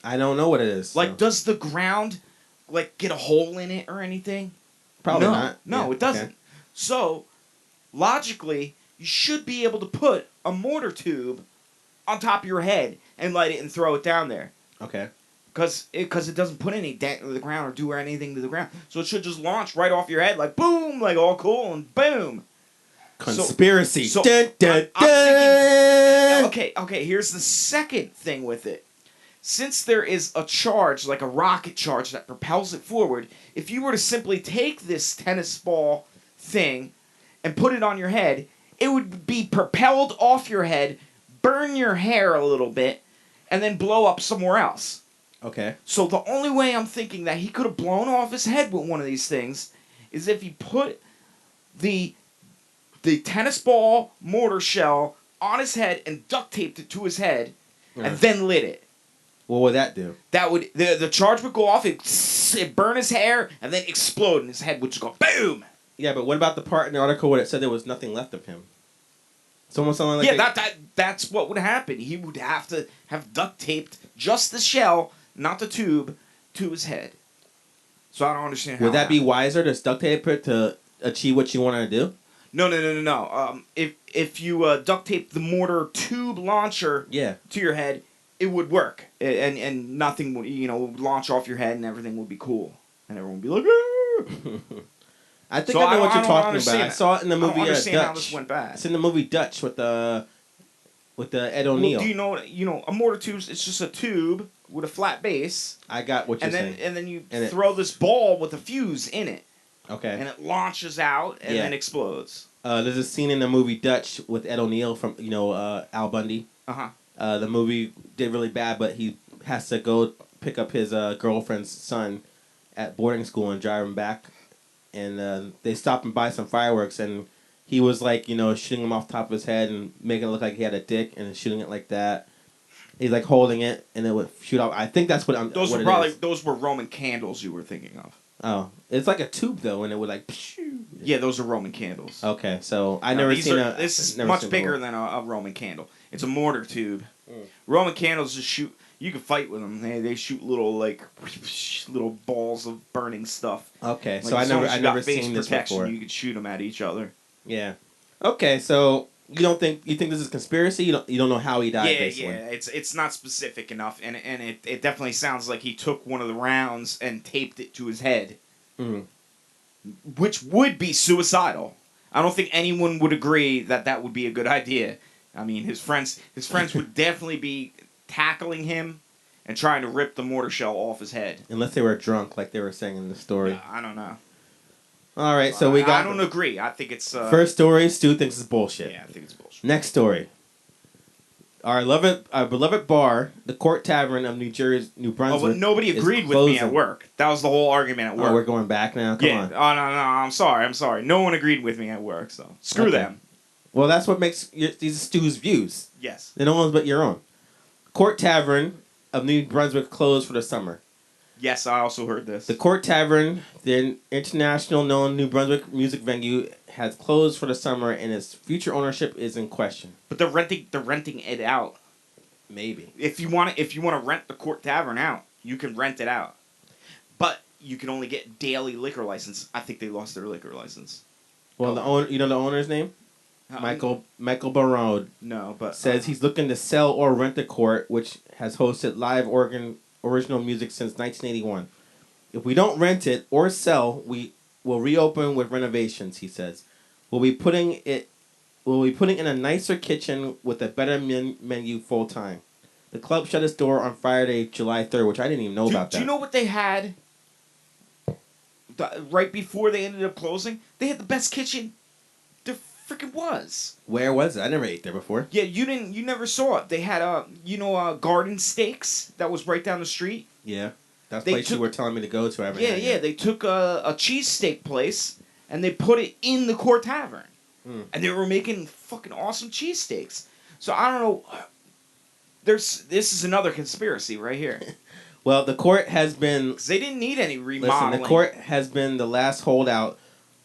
I don't know what it is. Like, does the ground, like, get a hole in it or anything? Probably not. No, it doesn't. Okay. So, logically, you should be able to put a mortar tube on top of your head and light it and throw it down there. Okay. Because it doesn't put any dent to the ground or do anything to the ground. So it should just launch right off your head, like, boom, like, all cool, and boom. Conspiracy. Dun, dun, dun. I'm thinking, okay, here's the second thing with it. since there is a charge, like a rocket charge that propels it forward, if you were to simply take this tennis ball thing and put it on your head, it would be propelled off your head, burn your hair a little bit, and then blow up somewhere else. Okay. So the only way I'm thinking that he could have blown off his head with one of these things is if he put the tennis ball mortar shell on his head and duct taped it to his head and then lit it. What would that do? That would the charge would go off, it burn his hair, and then explode, and his head would just go boom. Yeah, but what about the part in the article where it said there was nothing left of him? Someone like that's what would happen. He would have to have duct taped just the shell, not the tube, to his head. So I don't understand how. Would that be wiser to duct tape it to achieve what you want to do? No. If you duct tape the mortar tube launcher to your head, it would work, and nothing would would launch off your head, and everything would be cool, and everyone would be like, "Ah!" I think I know what you're talking about. I saw it in the movie I don't understand Dutch. how this went bad. It's in the movie Dutch with the Ed O'Neill. Well, do you know a mortar tube? It's just a tube with a flat base. I got what you're saying. And then you throw this ball with a fuse in it. Okay. And it launches out and then explodes. There's a scene in the movie Dutch with Ed O'Neill from Al Bundy. The movie did really bad, but he has to go pick up his girlfriend's son at boarding school and drive him back. And they stop and buy some fireworks, and he was like, shooting him off the top of his head and making it look like he had a dick and shooting it like that. He's like holding it, and it would shoot off. I think that's what I'm. Those were Roman candles you were thinking of. Oh, it's like a tube though, and it would like. Yeah, those are Roman candles. Okay, so I never seen a. This is much bigger than a Roman candle. It's a mortar tube. Roman candles just shoot. You can fight with them. They shoot little balls of burning stuff. Okay, so I never seen this before. You could shoot them at each other. Yeah. Okay, so you think this is conspiracy? You don't know how he died. Yeah. It's not specific enough, and it definitely sounds like he took one of the rounds and taped it to his head, which would be suicidal. I don't think anyone would agree that would be a good idea. I mean, his friends would definitely be tackling him and trying to rip the mortar shell off his head. Unless they were drunk, like they were saying in the story. Yeah, I don't know. All right, so we got... I don't agree. I think it's... First story, Stu thinks it's bullshit. Yeah, I think it's bullshit. Next story. Our beloved bar, the Court Tavern of New Brunswick. Oh, but nobody agreed with me at work. That was the whole argument at work. Oh, we're going back now? Come on. Oh, no, I'm sorry. No one agreed with me at work, so screw them. Well, that's what makes these Stu's views. Yes. They're no one's but your own. Court Tavern of New Brunswick closed for the summer. Yes, I also heard this. The Court Tavern, the international known New Brunswick music venue, has closed for the summer, and its future ownership is in question. But they're renting it out. Maybe. If you want to rent the Court Tavern out, you can rent it out. But you can only get daily liquor license. I think they lost their liquor license. Well, the owner's name? Michael Barone. No, but says he's looking to sell or rent the court, which has hosted live original music since 1981. If we don't rent it or sell, we will reopen with renovations. He says we'll be putting in a nicer kitchen with a better menu full time. The club shut its door on Friday, July 3rd, which I didn't even know about. Do you know what they had? Right before they ended up closing, they had the best kitchen there freaking was. Where was it? I never ate there before. Yeah, you never saw it. They had Garden Steaks that was right down the street. Yeah, that's the place you were telling me to go to. Yeah. They took a cheesesteak place and they put it in the Court Tavern, and they were making fucking awesome cheesesteaks. So I don't know. This is another conspiracy right here. Well, the court has been... Because they didn't need any remodeling. Listen, the court has been the last holdout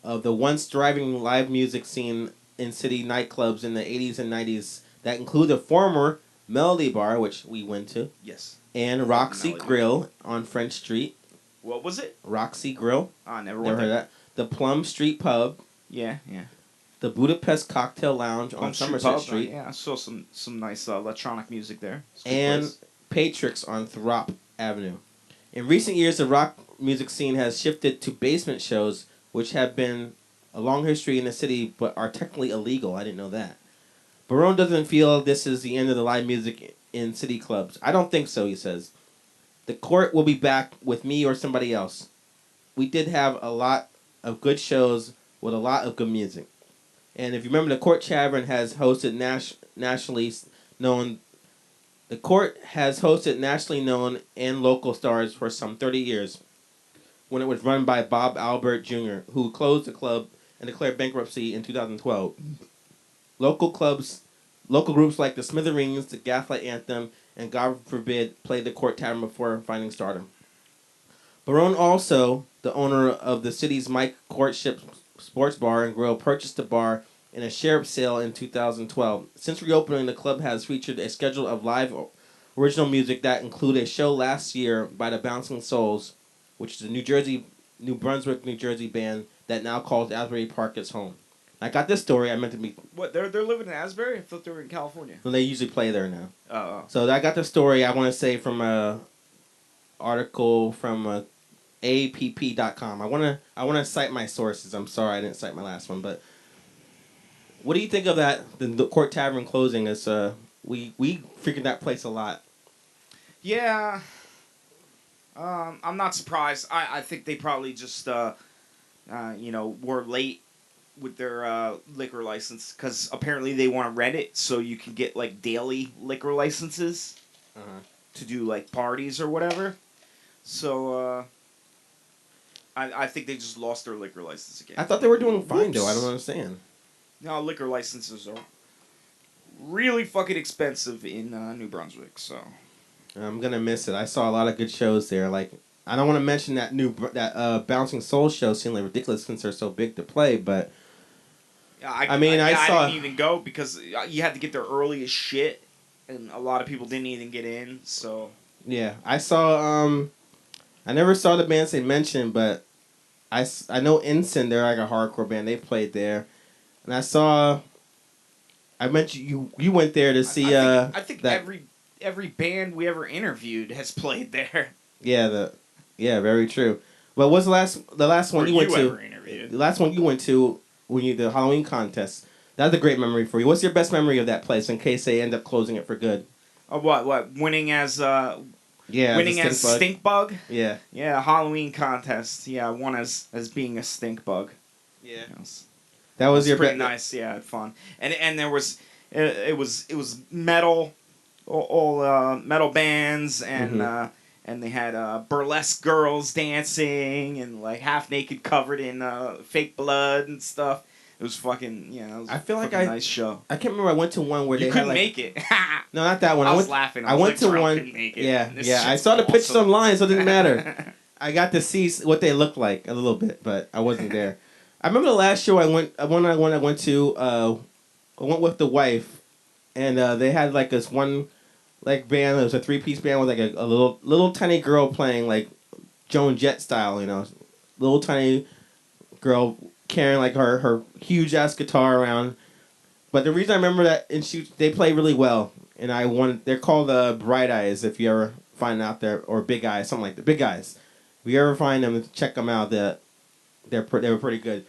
of the once thriving live music scene in city nightclubs in the 80s and 90s that include the former Melody Bar, which we went to. Yes. And Roxy Grill on French Street. What was it? Roxy Grill. I never went there. Heard that. The Plum Street Pub. Yeah. The Budapest Cocktail Lounge on Somerset Street. Yeah, I saw some nice electronic music there. And Patrix on Throp Avenue. In recent years, the rock music scene has shifted to basement shows, which have been a long history in the city, but are technically illegal. I didn't know that. Barone doesn't feel this is the end of the live music in city clubs. I don't think so, he says. The court will be back with me or somebody else. We did have a lot of good shows with a lot of good music. And if you remember, the Court Tavern has hosted nationally known. The court has hosted nationally known and local stars for some 30 years, when it was run by Bob Albert Jr., who closed the club and declared bankruptcy in 2012. Local clubs, local groups like the Smithereens, the Gaslight Anthem, and God Forbid played the Court Tavern before finding stardom. Barone, also the owner of the city's Mike Courtship Sports Bar and Grill, purchased the bar in a sheriff sale in 2012. Since reopening, the club has featured a schedule of live original music that include a show last year by the Bouncing Souls, which is a New Brunswick, New Jersey band that now calls Asbury Park its home. I got this story. I meant to be. What, they're living in Asbury? I thought they were in California. Well, they usually play there now. Oh. So I got the story. I want to say from a article from app.com. I want to cite my sources. I'm sorry I didn't cite my last one, but what do you think of that? The Court Tavern closing is we freaking that place a lot. Yeah. I'm not surprised. I think they probably just were late with their liquor license, because apparently they want to rent it so you can get like daily liquor licenses to do like parties or whatever. So I think they just lost their liquor license again. I thought they were doing fine though. I don't understand. No, liquor licenses are really fucking expensive in New Brunswick. So I'm gonna miss it. I saw a lot of good shows there. Like, I don't want to mention that Bouncing Soul show seemed like ridiculous since they're so big to play, but I saw. I didn't even go because you had to get there early as shit, and a lot of people didn't even get in. So yeah, I saw. I never saw the bands they mentioned, but I know Ensign. They're like a hardcore band. They played there, and I saw. I mentioned you went there to see. I think every band we ever interviewed has played there. Yeah, very true. But what's the last one you went to? Ever interviewed. The last one you went to when you the Halloween contest. That's a great memory for you. What's your best memory of that place in case they end up closing it for good? What winning as stink bug? Yeah. Yeah, Halloween contest. Yeah, I won as being a stink bug. Yeah. That was your pretty nice. Yeah, I had fun. And there was it was metal, all metal bands, and and they had burlesque girls dancing and like half naked, covered in fake blood and stuff. It was fucking I feel like a nice show. I can't remember. I went to one where you couldn't make it. No, not that one. I was laughing. I went to one. Yeah. I saw the pictures online, so it didn't matter. I got to see what they looked like a little bit, but I wasn't there. I remember the last show I went to. I went with the wife, and they had like this one like band. It was a 3-piece band with like a little tiny girl playing like Joan Jett style, little tiny girl carrying like her huge ass guitar around. But the reason I remember that, and they play really well, and I wanted. They're called Bright Eyes. If you ever find out there, or Big Eyes, something like that. Big Eyes. If you ever find them, check them out. They were pretty good.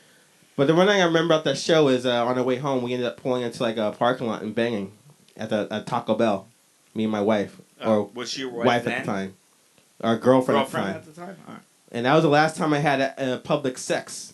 But the one thing I remember about that show is on our way home, we ended up pulling into like a parking lot and banging at Taco Bell. Me and my wife, or was she your wife at the time, or girlfriend at the time. All right. And that was the last time I had public sex.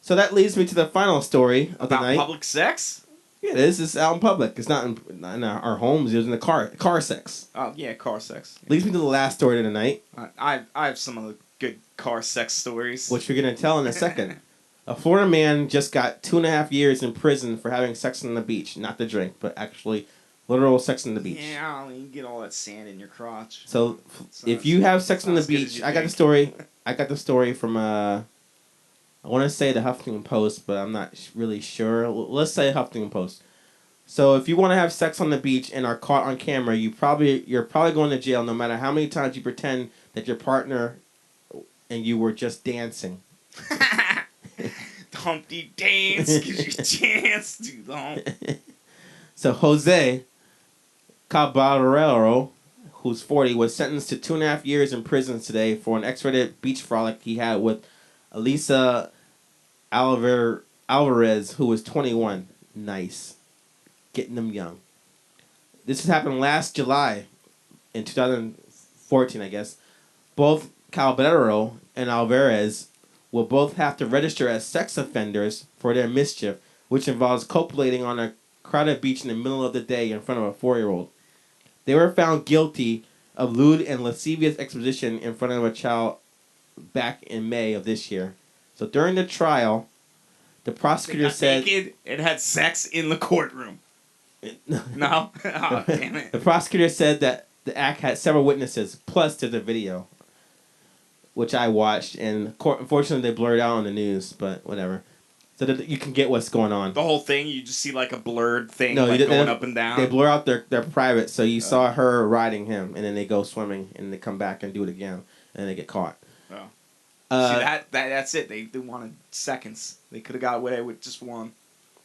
So that leads me to the final story of the night. About public sex? Yeah, it is. It's out in public. It's not in our homes. It was in the car. Car sex. Oh, yeah, car sex. Leads me to the last story of the night. I have some of the good car sex stories. Which we're going to tell in a second. A Florida man just got 2.5 years in prison for having sex on the beach. Not the drink, but actually literal sex on the beach. Yeah, you get all that sand in your crotch. So if you have sex on the beach, I got the story. I got the story from I want to say the Huffington Post, but I'm not really sure. Let's say Huffington Post. So if you want to have sex on the beach and are caught on camera, you're probably going to jail no matter how many times you pretend that your partner and you were just dancing. Humpty dance gives you a chance to the hump. So Jose Caballero, who's 40, was sentenced to 2.5 years in prison today for an X-rated beach frolic he had with Elisa Alvarez, who was 21. Nice. Getting them young. this happened last July, in 2014, I guess. Both Caballero and Alvarez will both have to register as sex offenders for their mischief, which involves copulating on a crowded beach in the middle of the day in front of a 4-year-old. They were found guilty of lewd and lascivious exposition in front of a child back in May of this year. So during the trial, the prosecutor said... naked and had sex in the courtroom. No? Oh, damn it. The prosecutor said that the act had several witnesses, plus to the video, which I watched, and unfortunately they blurred out on the news, but whatever. So that you can get what's going on. The whole thing, you just see like a blurred thing going up and down. They blur out their private, so you saw her riding him, and then they go swimming, and they come back and do it again, and they get caught. Oh. See, that's it. They wanted seconds. They could have got away with just one.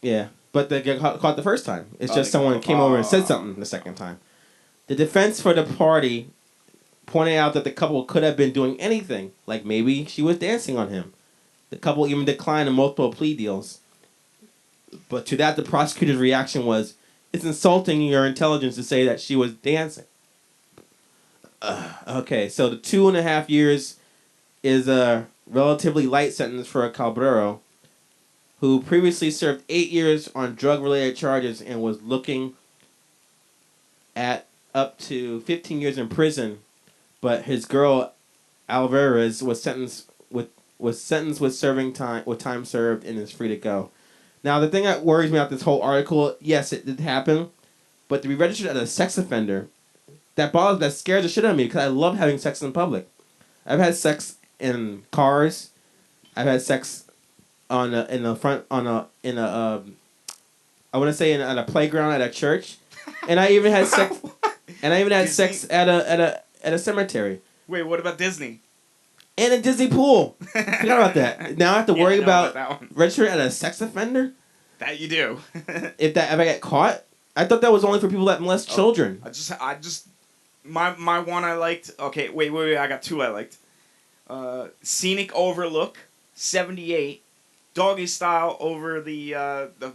Yeah, but they get caught the first time. It's just someone came over and said something the second time. The defense for the party pointed out that the couple could have been doing anything, like maybe she was dancing on him. The couple even declined multiple plea deals. But to that, the prosecutor's reaction was, it's insulting your intelligence to say that she was dancing. Okay, so the 2.5 years is a relatively light sentence for a Cabrero, who previously served 8 years on drug-related charges and was looking at up to 15 years in prison. But his girl Alvarez was sentenced with serving time with time served and is free to go. Now the thing that worries me about this whole article, yes, it did happen, but to be registered as a sex offender, that scares the shit out of me because I love having sex in public. I've had sex in cars. I've had sex at a playground at a church, and I even had sex. And I even had sex at a cemetery. Wait, what about Disney? And a Disney pool. Forgot about that. Now I have to worry about registering as a sex offender. That you do. if I get caught, I thought that was only for people that molest children. My one I liked. Okay, wait. I got two I liked. Scenic Overlook, 78, doggy style over the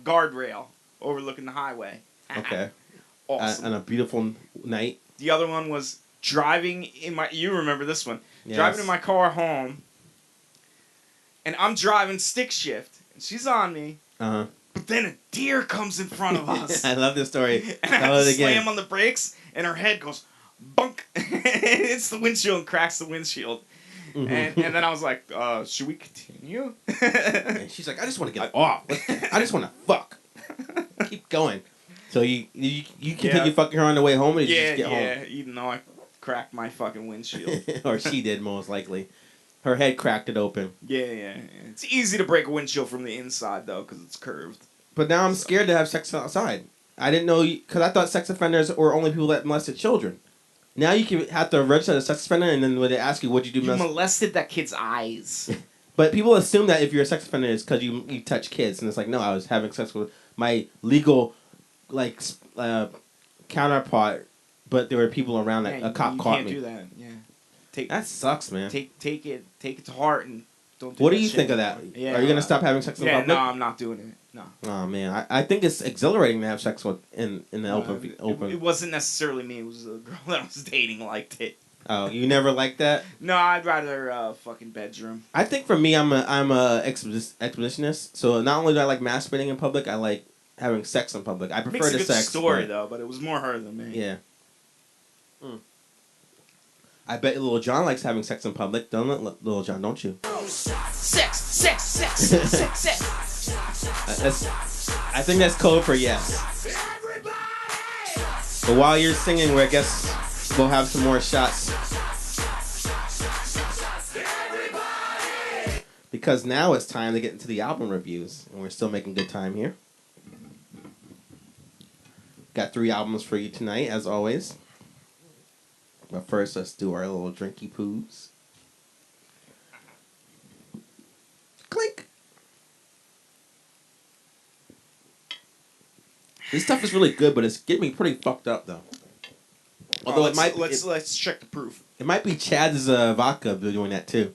guardrail overlooking the highway. Okay. Awesome. On a beautiful night. The other one was driving in my... You remember this one. Yes. Driving in my car home, and I'm driving stick shift, and she's on me. Uh-huh. But then a deer comes in front of us. I love this story. And I slam on the brakes, and her head goes, bunk. It's the windshield and cracks the windshield. Mm-hmm. And then I was like, should we continue? And she's like, I just want to get off. I just want to fuck. Keep going. So you continue fucking her on the way home, or did you just get home? Yeah, even though I cracked my fucking windshield. Or she did, most likely. Her head cracked it open. Yeah. It's easy to break a windshield from the inside, though, because it's curved. But now I'm scared to have sex outside. I didn't know, because I thought sex offenders were only people that molested children. Now you can have to register as a sex offender, and then when they ask you, what'd you do? You molested that kid's eyes. But people assume that if you're a sex offender, it's because you touch kids. And it's like, no, I was having sex with my legal... counterpart, but there were people around that a cop caught me. You can't do that. Yeah, that sucks, man. Take it to heart and don't. What do you think of that? Yeah, are you gonna stop having sex in public? No, I'm not doing it. No. Oh man, I think it's exhilarating to have sex with in the open. It wasn't necessarily me. It was a girl that I was dating liked it. Oh, you never liked that? No, I'd rather fucking bedroom. I think for me, I'm a exhibitionist. So not only do I like masturbating in public, I like having sex in public. I prefer the sex. Story though, but it was more her than me. Yeah. I bet Little John likes having sex in public. Don't Little John, don't you? Sex. I think that's code for yes. But while you're singing, I guess we'll have some more shots. Because now it's time to get into the album reviews, and we're still making good time here. Got 3 albums for you tonight, as always. But first, let's do our little drinky poos. Clink. This stuff is really good, but it's getting me pretty fucked up, though. Although let's check the proof. It might be Chaz's vodka doing that too.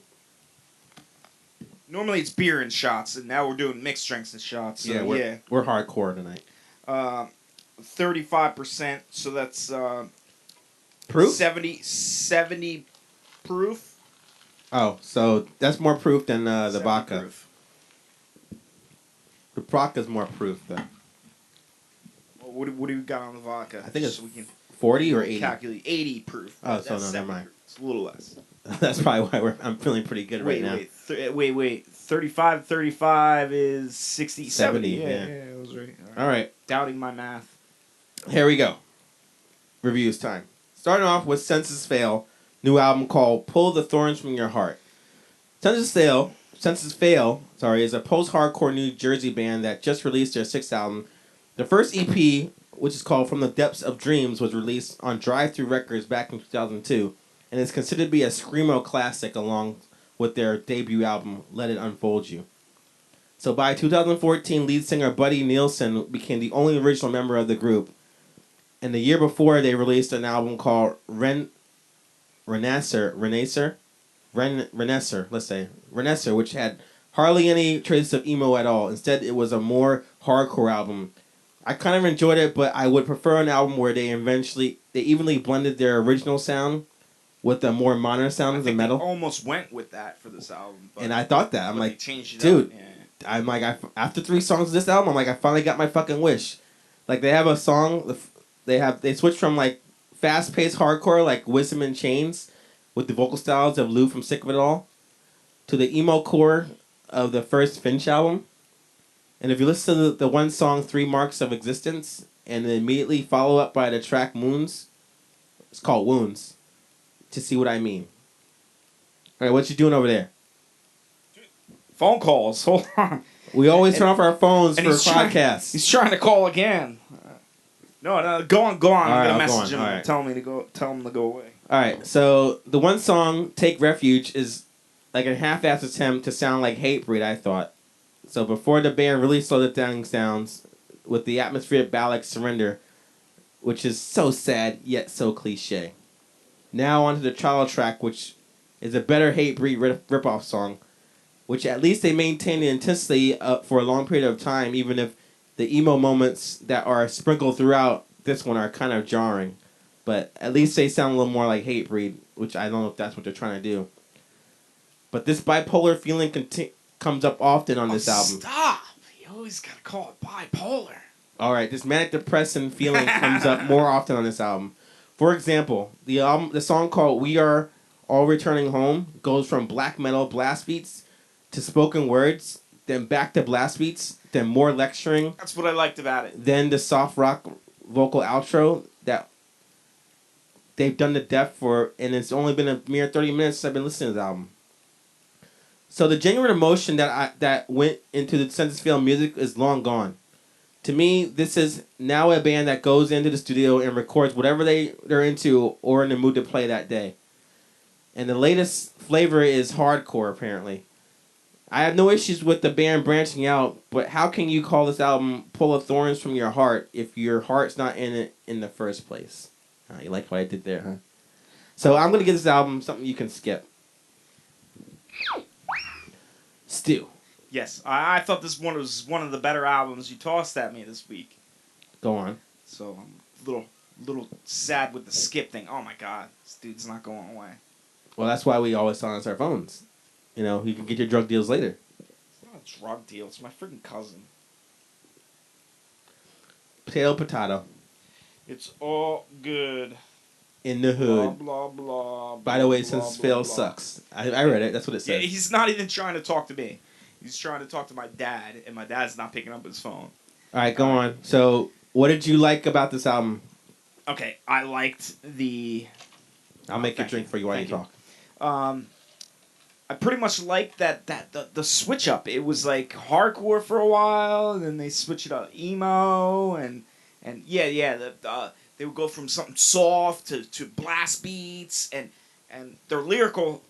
Normally it's beer and shots, and now we're doing mixed drinks and shots. So we're hardcore tonight. 35%, so that's Proof? 70 proof. Oh, so that's more proof than the 70 vodka. proof. The vodka's more proof, though. Well, what do we got on the vodka? I think it's so we can 40 or 80. calculate 80 proof. Oh, That's so no, never 70 mind. proof. It's a little less. That's probably why I'm feeling pretty good right now. Wait. 35 is 60, 70. Yeah, yeah. I was right. All right. Doubting my math. Here we go. Reviews time. Starting off with Senses Fail, new album called Pull the Thorns from Your Heart. Senses Fail, is a post-hardcore New Jersey band that just released their sixth album. The first EP, which is called From the Depths of Dreams, was released on Drive-Thru Records back in 2002, and is considered to be a screamo classic along with their debut album, Let It Unfold You. So by 2014, lead singer Buddy Nielsen became the only original member of the group. And the year before, they released an album called Renaissance, which had hardly any traces of emo at all. Instead, it was a more hardcore album. I kind of enjoyed it, but I would prefer an album where they evenly blended their original sound with the more modern sound of the metal. They almost went with that for this album. And I thought that. I'm like, changed it dude, up. Yeah. I'm like, after 3 songs of this album, I'm like, I finally got my fucking wish. Like, they have a song, they switched from, like, fast-paced hardcore, like Wisdom in Chains, with the vocal styles of Lou from Sick of It All, to the emo core of the first Finch album. And if you listen to the one song, 3 Marks of Existence, and then immediately follow up by the track Moons, it's called Wounds, to see what I mean. All right, what you doing over there? Phone calls. Hold on. We always turn off our phones for podcasts. He's trying to call again. No, go on. I'm gonna message him. Right. Tell him to go away. All right, so the one song, Take Refuge, is like a half-assed attempt to sound like Hatebreed, I thought. So before the band really slowed it down sounds with the atmospheric ballad Surrender, which is so sad yet so cliche. Now onto the Child track, which is a better Hatebreed rip-off song, which at least they maintain the intensity for a long period of time, even if the emo moments that are sprinkled throughout this one are kind of jarring. But at least they sound a little more like Hatebreed, which I don't know if that's what they're trying to do. But this bipolar feeling comes up often on this album. Stop! You always gotta call it bipolar. Alright, this manic depressing feeling comes up more often on this album. For example, the song called We Are All Returning Home goes from black metal blast beats to spoken words, then back to blast beats, then more lecturing. That's what I liked about it. Then the soft rock vocal outro that they've done to death for, and it's only been a mere 30 minutes since I've been listening to the album. So the genuine emotion that went into the Senses Fail music is long gone. To me, this is now a band that goes into the studio and records whatever they're into or in the mood to play that day. And the latest flavor is hardcore, apparently. I have no issues with the band branching out, but how can you call this album Pull the Thorns from Your Heart if your heart's not in it in the first place? You like what I did there, huh? So I'm going to give this album something you can skip. Stu. Yes, I thought this one was one of the better albums you tossed at me this week. Go on. So I'm a little sad with the skip thing. Oh my god, this dude's not going away. Well, that's why we always silence our phones. You know, you can get your drug deals later. It's not a drug deal. It's my freaking cousin. Potato. It's all good. In the hood. Blah, blah, blah. By the way, blah, Senses blah, Fail blah. sucks. I read it. That's what it Yeah, says. he's not even trying to talk to me. He's trying to talk to my dad, and my dad's not picking up his phone. All right, go on. So, what did you like about this album? Okay, I liked the... I'll make a drink for you while you talk. I pretty much liked the switch up. It was like hardcore for a while, and then they switch it up emo, and they would go from something soft to blast beats, and their lyrical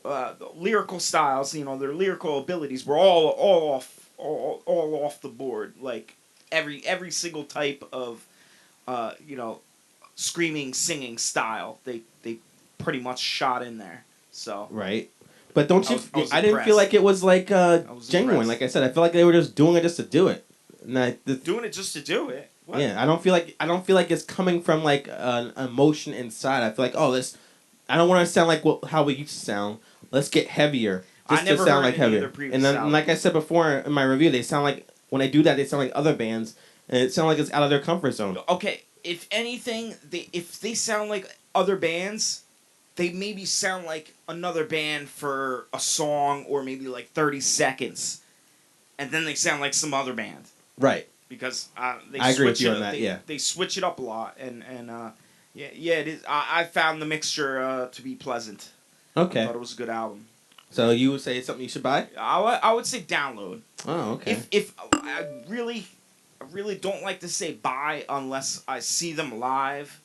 styles, you know, their lyrical abilities were all off the board. Like every single type of screaming, singing style, they pretty much shot in there. So right. But don't you? I didn't impressed. feel like it was genuine. impressed. Like I said, I feel like they were just doing it just to do it. Doing it just to do it. What? Yeah, I don't feel like it's coming from like an emotion inside. I feel like this. I don't want to sound like how we used to sound. Let's get heavier, I just to never sound heard like any of heavier. their previous And then, albums. like I said before in my review, they sound like when they do that, they sound like other bands, and it sounds like it's out of their comfort zone. Okay, if anything, if they sound like other bands, they maybe sound like another band for a song or maybe like 30 seconds, and then they sound like some other band. Right. Because they I agree with switch you it on that. Yeah. they switch it up a lot, and yeah, it is. I found the mixture to be pleasant. Okay. I thought it was a good album. So you would say it's something you should buy? I would say download. Oh, okay. If I really don't like to say buy unless I see them live.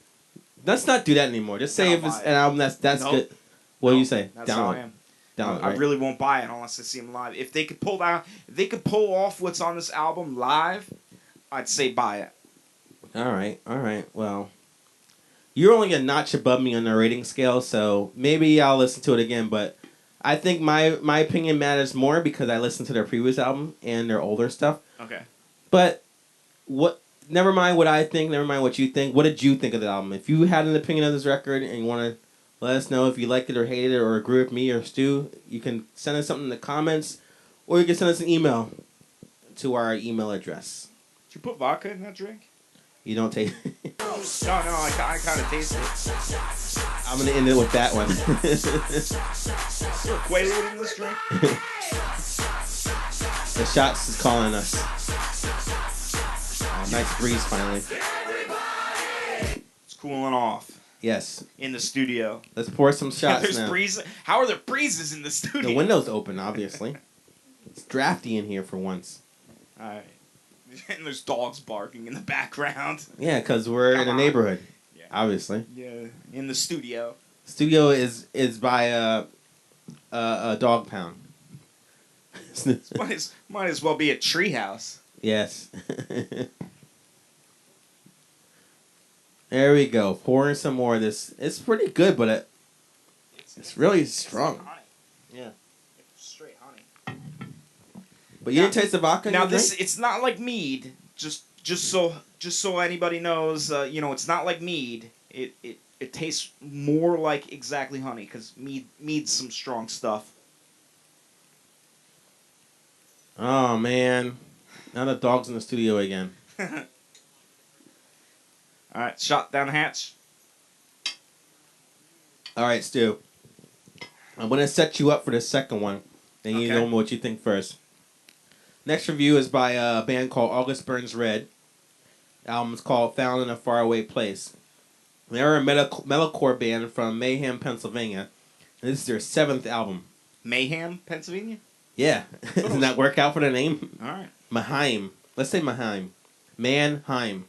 Let's not do that anymore. Just say Then if I'll it's buy an it. album that's Nope. good. What do you say? That's how I am. Download. I Right? really won't buy it unless I see them live. If they could pull off what's on this album live, I'd say buy it. All right. Well, you're only a notch above me on the rating scale, so maybe I'll listen to it again. But I think my opinion matters more because I listened to their previous album and their older stuff. Okay. But what? Never mind what I think. Never mind what you think. What did you think of the album? If you had an opinion of this record and you want to let us know if you liked it or hated it or agree with me or Stu, you can send us something in the comments, or you can send us an email to our email address. Did you put vodka in that drink? You don't taste. No, I kind of taste it. I'm gonna end it with that one. Is there a Quaalude in this drink? The shots is calling us. Nice breeze finally. It's cooling off. Yes. In the studio. Let's pour some shots There's now. breeze. How are there breezes in the studio? The window's open, obviously. It's drafty in here for once. All right. And there's dogs barking in the background. Yeah, because we're in a neighborhood. Yeah. Obviously. Yeah. In the studio. Studio is by a dog pound. might as well be a treehouse. Yes. There we go. Pouring some more of this. It's pretty good, but it's really strong. Honey. Yeah. It's straight honey. But you didn't taste the vodka? Now it's not like mead. Just so anybody knows, it's not like mead. It tastes more like exactly honey because mead's some strong stuff. Oh man, now the dog's in the studio again. All right, shot down the hatch. All right, Stu. I'm gonna set you up for the second one, and you Okay. know what you think first. Next review is by a band called August Burns Red. The album's called "Found in a Faraway Place." They're a metalcore band from Mayhem, Pennsylvania. And this is their 7th album. Mayhem, Pennsylvania. Yeah, doesn't that work out for the name? All right. Maheim. Let's say Maheim. Mannheim.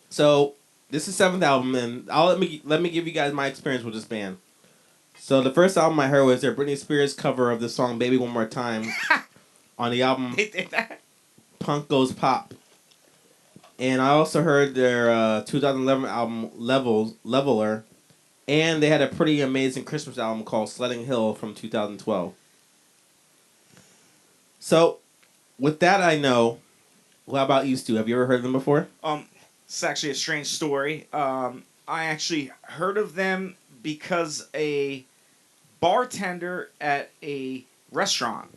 So this is 7th album, and let me give you guys my experience with this band. So the first album I heard was their Britney Spears cover of the song "Baby One More Time" on the album They did that. Punk Goes Pop. And I also heard their 2011 album Leveler, and they had a pretty amazing Christmas album called Sledding Hill from 2012. So, with that I know. Well, how about you, Stu? Have you ever heard of them before? It's actually a strange story. I actually heard of them because a bartender at a restaurant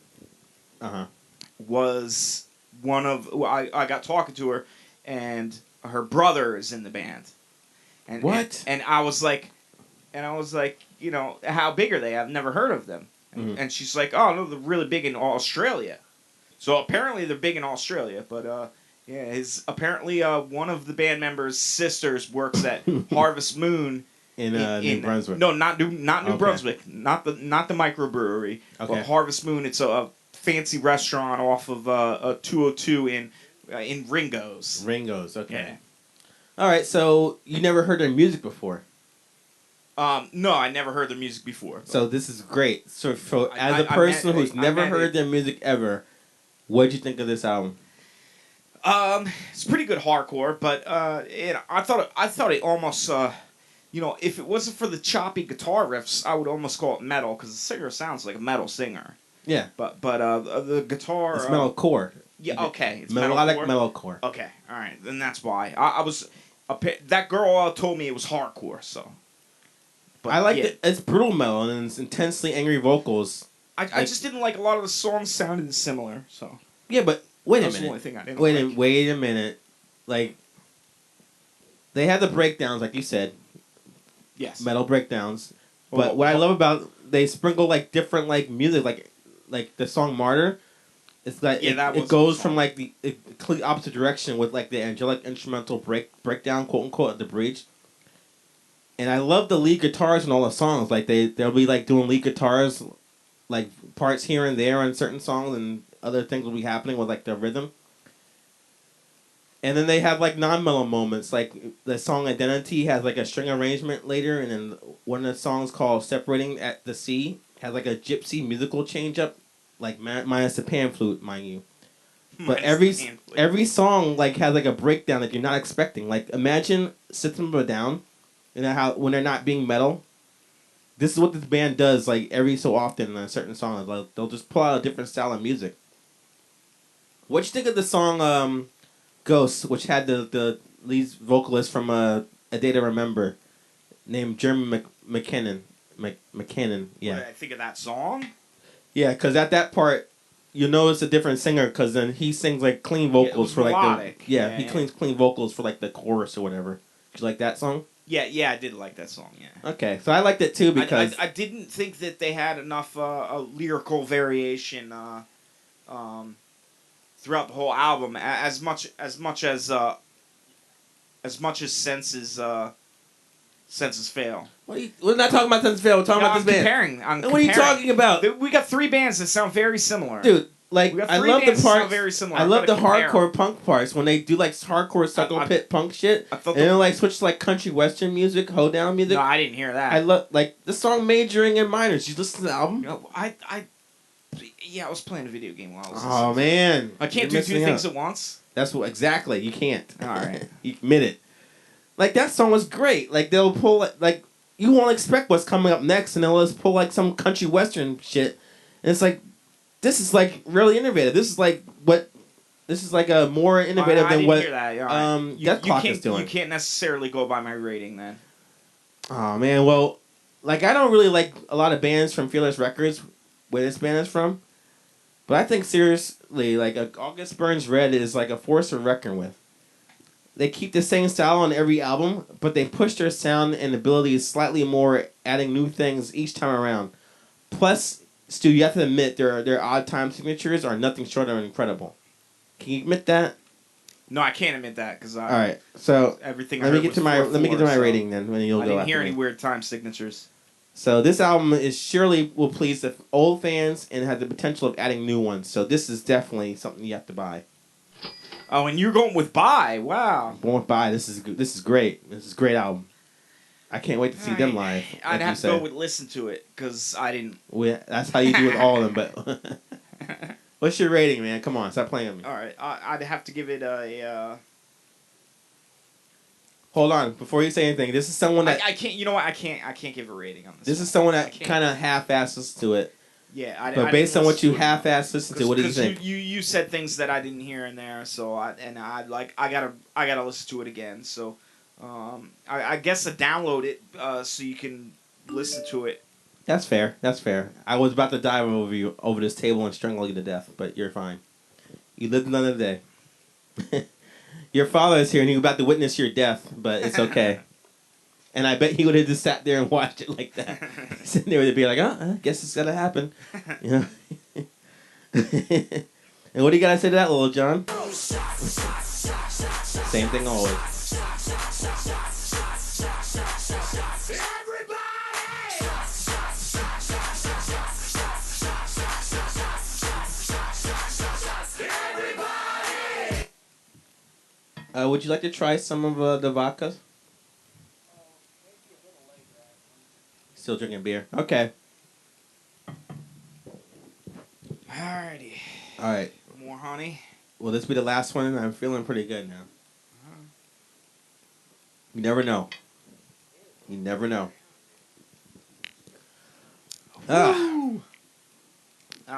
was one of. I got talking to her, and her brother is in the band. And what? And I was like, how big are they? I've never heard of them. And she's like, oh no, they're really big in Australia. So apparently they're big in Australia, but apparently one of the band members' sisters works at Harvest Moon in New Brunswick. No, not New Brunswick, not the microbrewery. Okay. But Harvest Moon. It's a fancy restaurant off of 202 in Ringo's. Ringo's, okay. Yeah. All right, so you never heard their music before. No, I never heard their music before. So this is great. So as a person who's never heard their music ever, what'd you think of this album? It's pretty good hardcore, but I thought it almost if it wasn't for the choppy guitar riffs, I would almost call it metal because the singer sounds like a metal singer. Yeah, but the guitar it's metalcore. Yeah, okay. It's melodic metalcore. metalcore. Okay, all right. Then that's why I was. That girl told me it was hardcore. So, but I like yeah. it's brutal metal and it's intensely angry vocals. I just didn't like a lot of the songs sounded similar. So Yeah, but wait a that's the minute. only thing I didn't like. Wait a minute. Like they have the breakdowns, like you said, Yes. metal breakdowns. But Well, what I love about they sprinkle like different like music, like the song "Martyr." It's like yeah, that was it goes from like the complete opposite direction with like the angelic instrumental breakdown, quote unquote, at the bridge. And I love the lead guitars in all the songs. Like they'll be like doing lead guitars, like parts here and there on certain songs, and other things will be happening with like the rhythm. And then they have like non-mellow moments, like the song "Identity" has like a string arrangement later, and then one of the songs called "Separating at the Sea" has like a gypsy musical change up, like minus the pan flute, mind you. But every song like has like a breakdown that you're not expecting. Like imagine System of a Down, you know how when they're not being metal. This is what this band does like every so often in a certain song. Like, they'll just pull out a different style of music. What you think of the song "Ghosts," which had the lead vocalist from A Day to Remember, named Jeremy McKinnon. McKinnon, yeah. What did I think of that song? Yeah, because at that part, you know it's a different singer because then he sings like clean vocals for melodic. like he cleans clean vocals for like the chorus or whatever. Did you like that song? Yeah, I did like that song. Yeah. Okay, so I liked it too because I didn't think that they had enough lyrical variation throughout the whole album, as much as senses fail. we're not talking about Sense Fail. We're talking about this band. I'm What are you talking about? We got three bands that sound very similar. Dude, like we got I three love bands the that sound parts. very similar. I love the compare. hardcore punk parts when they do like hardcore suckle pit punk shit, and then like switch to like country western music, hoedown music. No, I didn't hear that. I love like the song "Majoring in Minors." You listen to the album? No, I was playing a video game while I was. Oh man, I can't do two things at once. That's what exactly you can't. All right, you admit it. Like that song was great. Like they'll pull like you won't expect what's coming up next, and they'll just pull like some country western shit, and it's like this is like really innovative. This is like a more innovative than what Death Clock is doing. You can't necessarily go by my rating then. Oh man, well, like I don't really like a lot of bands from Fearless Records, where this band is from, but I think seriously, like August Burns Red is like a force to reckon with. They keep the same style on every album, but they push their sound and abilities slightly more, adding new things each time around. Plus, Stu, you have to admit their odd time signatures are nothing short of incredible. Can you admit that? No, I can't admit that because all right. So everything. Let me get to my rating then. When you'll I go didn't hear me. any weird time signatures. So this album is surely will please the old fans and has the potential of adding new ones. So this is definitely something you have to buy. Oh, and you're going with buy? Wow. Going with buy. This is great. This is a great album. I can't wait to see them live. I'd have to go with listen to it because I didn't. That's how you do with all of them. But what's your rating, man? Come on, stop playing with me. All right, I'd have to give it a. Hold on, before you say anything, this is someone that I can't. You know what? I can't give a rating on this. This is someone that kind of half-asses to it. Yeah, but based on what you half-assed listen to, what do you think? You said things that I didn't hear in there, so I gotta listen to it again. So, I guess I download it so you can listen to it. That's fair. That's fair. I was about to dive over this table and strangle you to death, but you're fine. You lived another day. Your father is here and he's about to witness your death, but it's okay. And I bet he would have just sat there and watched it like that. Sitting there to be like, oh, I guess it's gonna happen. You know? And what do you gotta say to that, Little John? Same thing always. Would you like to try some of the vodkas? Still drinking beer. Okay. Alrighty. All right. More honey. Will this be the last one? I'm feeling pretty good now. You never know. You never know. Ah,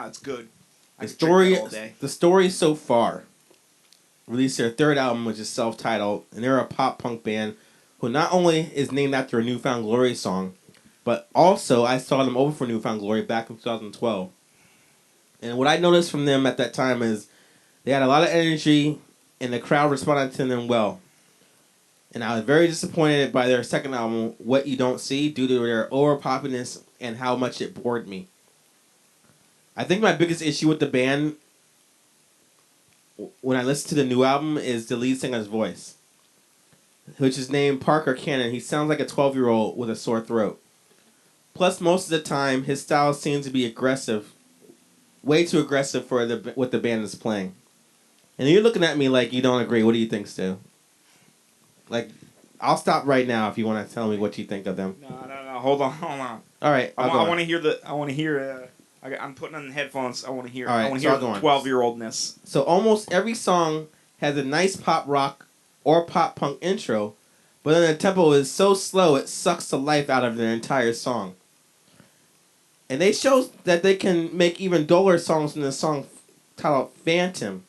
it's good. I could drink that all day. The story so far, released their third album, which is self-titled, and they're a pop punk band who not only is named after a New Found Glory song, but also I saw them over for New Found Glory back in 2012. And what I noticed from them at that time is they had a lot of energy, and the crowd responded to them well. And I was very disappointed by their second album, What You Don't See, due to their over-poppiness and how much it bored me. I think my biggest issue with the band, when I listen to the new album, is the lead singer's voice, which is named Parker Cannon. He sounds like a 12-year-old with a sore throat. Plus, most of the time, his style seems to be aggressive, way too aggressive for what the band is playing. And you're looking at me like you don't agree. What do you think, Stu? Like, I'll stop right now if you want to tell me what you think of them. No. Hold on. All right, I want to hear I'm putting on the headphones. I want to hear. All right, I want to hear the 12-year-oldness. So almost every song has a nice pop rock or pop punk intro, but then the tempo is so slow it sucks the life out of their entire song. And they show that they can make even duller songs than the song titled Phantom.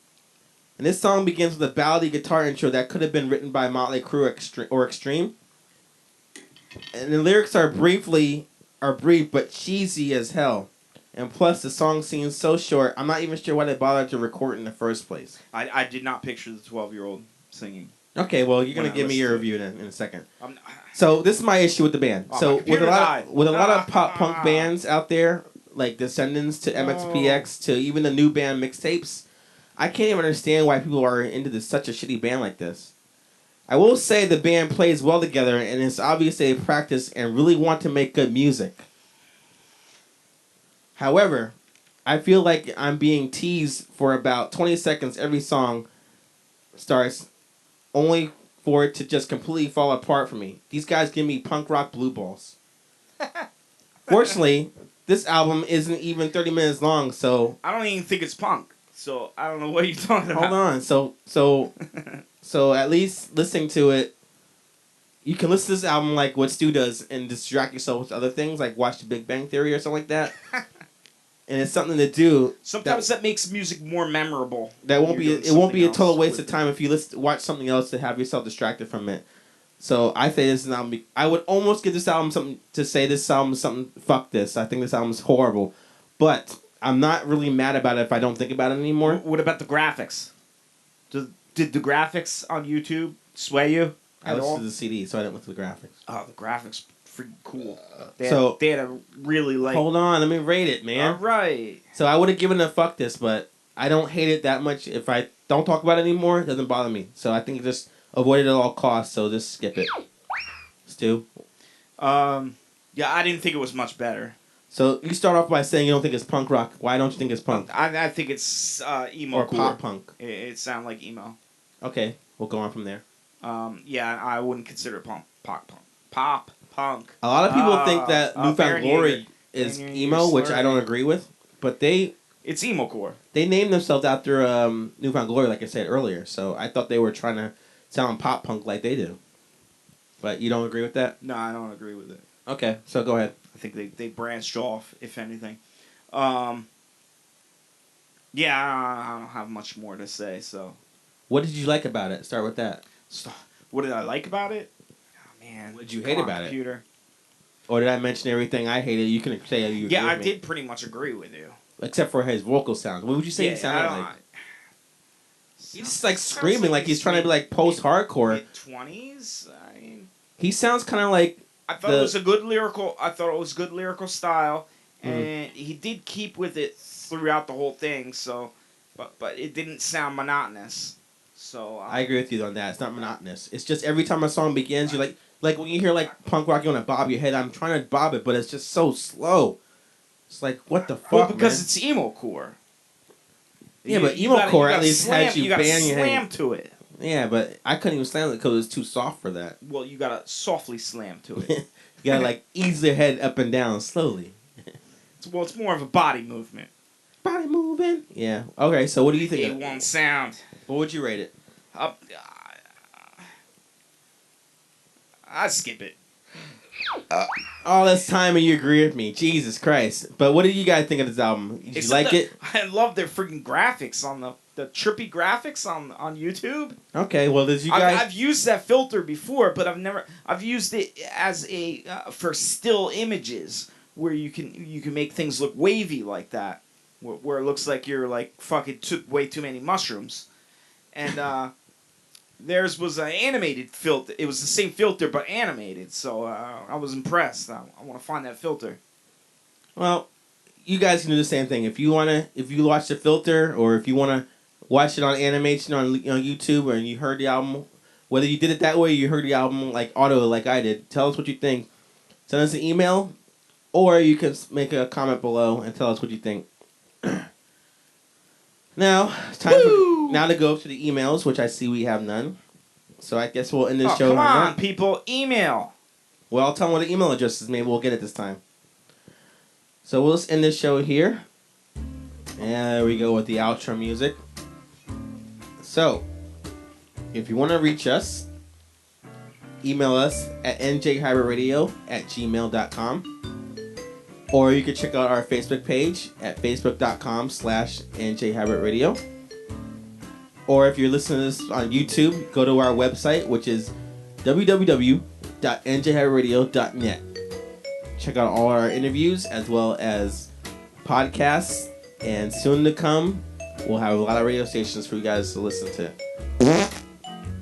And this song begins with a ballady guitar intro that could have been written by Motley Crue or Extreme. And the lyrics are brief but cheesy as hell. And plus, the song seems so short, I'm not even sure why they bothered to record in the first place. I did not picture the 12-year-old singing. Okay, well, you're going to give me your review then in a second. So, this is my issue with the band. So, with a lot of pop punk bands out there, like Descendants to MXPX to even the new band Mixtapes, I can't even understand why people are into such a shitty band like this. I will say the band plays well together, and it's obvious they practice and really want to make good music. However, I feel like I'm being teased for about 20 seconds every song starts, only for it to just completely fall apart for me. These guys give me punk rock blue balls. Fortunately, this album isn't even 30 minutes long, so... I don't even think it's punk. So I don't know what you're talking about. Hold on. So at least listening to it, you can listen to this album like what Stu does and distract yourself with other things, like watch The Big Bang Theory or something like that. And it's something to do. Sometimes that makes music more memorable. It won't be a total waste of time if you watch something else to have yourself distracted from it. So I say this album. I would almost give this album something to say. This album is something. Fuck this. I think this album is horrible, but I'm not really mad about it if I don't think about it anymore. What about the graphics? Did the graphics on YouTube sway you? I listened to the CD, so I didn't look at the graphics. Oh, the graphics freaking cool. They had a really Hold on, let me rate it, man. All right. So I would have given it a fuck this, but I don't hate it that much. If I don't talk about it anymore, it doesn't bother me. So I think just avoid it at all costs. So just skip it. Stu. Yeah, I didn't think it was much better. So you start off by saying you don't think it's punk rock. Why don't you think it's punk? I think it's emo or pop punk. It sounds like emo. Okay, we'll go on from there. Yeah, I wouldn't consider it pop punk. A lot of people think that New Found Glory is emo, which I don't agree with. But it's emo core. They named themselves after New Found Glory, like I said earlier. So I thought they were trying to sound pop punk like they do. But you don't agree with that? No, I don't agree with it. Okay, so go ahead. I think they branched off, if anything. Yeah, I don't have much more to say, so... What did you like about it? Start with that. What did I like about it? Oh, man. What did you hate about it? Or did I mention everything I hated? You can say you agree with me. Yeah, I did pretty much agree with you. Except for his vocal sound. What would you say he sounded like? He's just like screaming like he's trying to be like post-hardcore. Mid-20s? I mean... He sounds kind of like... I thought it was good lyrical style, and he did keep with it throughout the whole thing. So, but it didn't sound monotonous. So I agree with you on that. It's not monotonous. It's just every time a song begins, you're like when you hear like punk rock, you want to bob your head. I'm trying to bob it, but it's just so slow. It's like what the fuck? Well, because man? it's emo core. Yeah, but emo core at least has you bang your head. Slam to it. Yeah, but I couldn't even slam it because it was too soft for that. Well, you gotta softly slam to it. You gotta like ease your head up and down slowly. It's more of a body movement. Body moving. Yeah. Okay. So what do you think? It won't sound. What would you rate it? I'd skip it. All this time and you agree with me. Jesus Christ. But what did you guys think of this album? Did you like it? I love their freaking graphics on the trippy graphics on YouTube. Okay, well, did you guys... I've used that filter before, but I've used it as a for still images where you can make things look wavy like that, where it looks like you're like fucking took way too many mushrooms, and theirs was an animated filter. It was the same filter but animated, so I was impressed. I want to find that filter. Well, you guys can do the same thing. If you watch the filter, or if you wanna watch it on animation on YouTube, and you heard the album, whether you did it that way or you heard the album like auto like I did, tell us what you think. Send us an email, or you can make a comment below and tell us what you think. Now it's time to go to the emails, which I see we have none. So I guess we'll end this show. Come on, people, email. Well, I'll tell them what the email address is. Maybe we'll get it this time. So we'll just end this show here. And there we go with the outro music. So, if you want to reach us, email us at njhybridradio@gmail.com. Or you can check out our Facebook page at facebook.com/njhybridradio. Or if you're listening to this on YouTube, go to our website, which is www.njhybridradio.net. Check out all our interviews as well as podcasts. And soon to come, we'll have a lot of radio stations for you guys to listen to.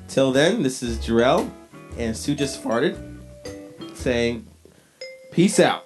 Till then, this is Jarrell, and Stu just farted, saying, peace out.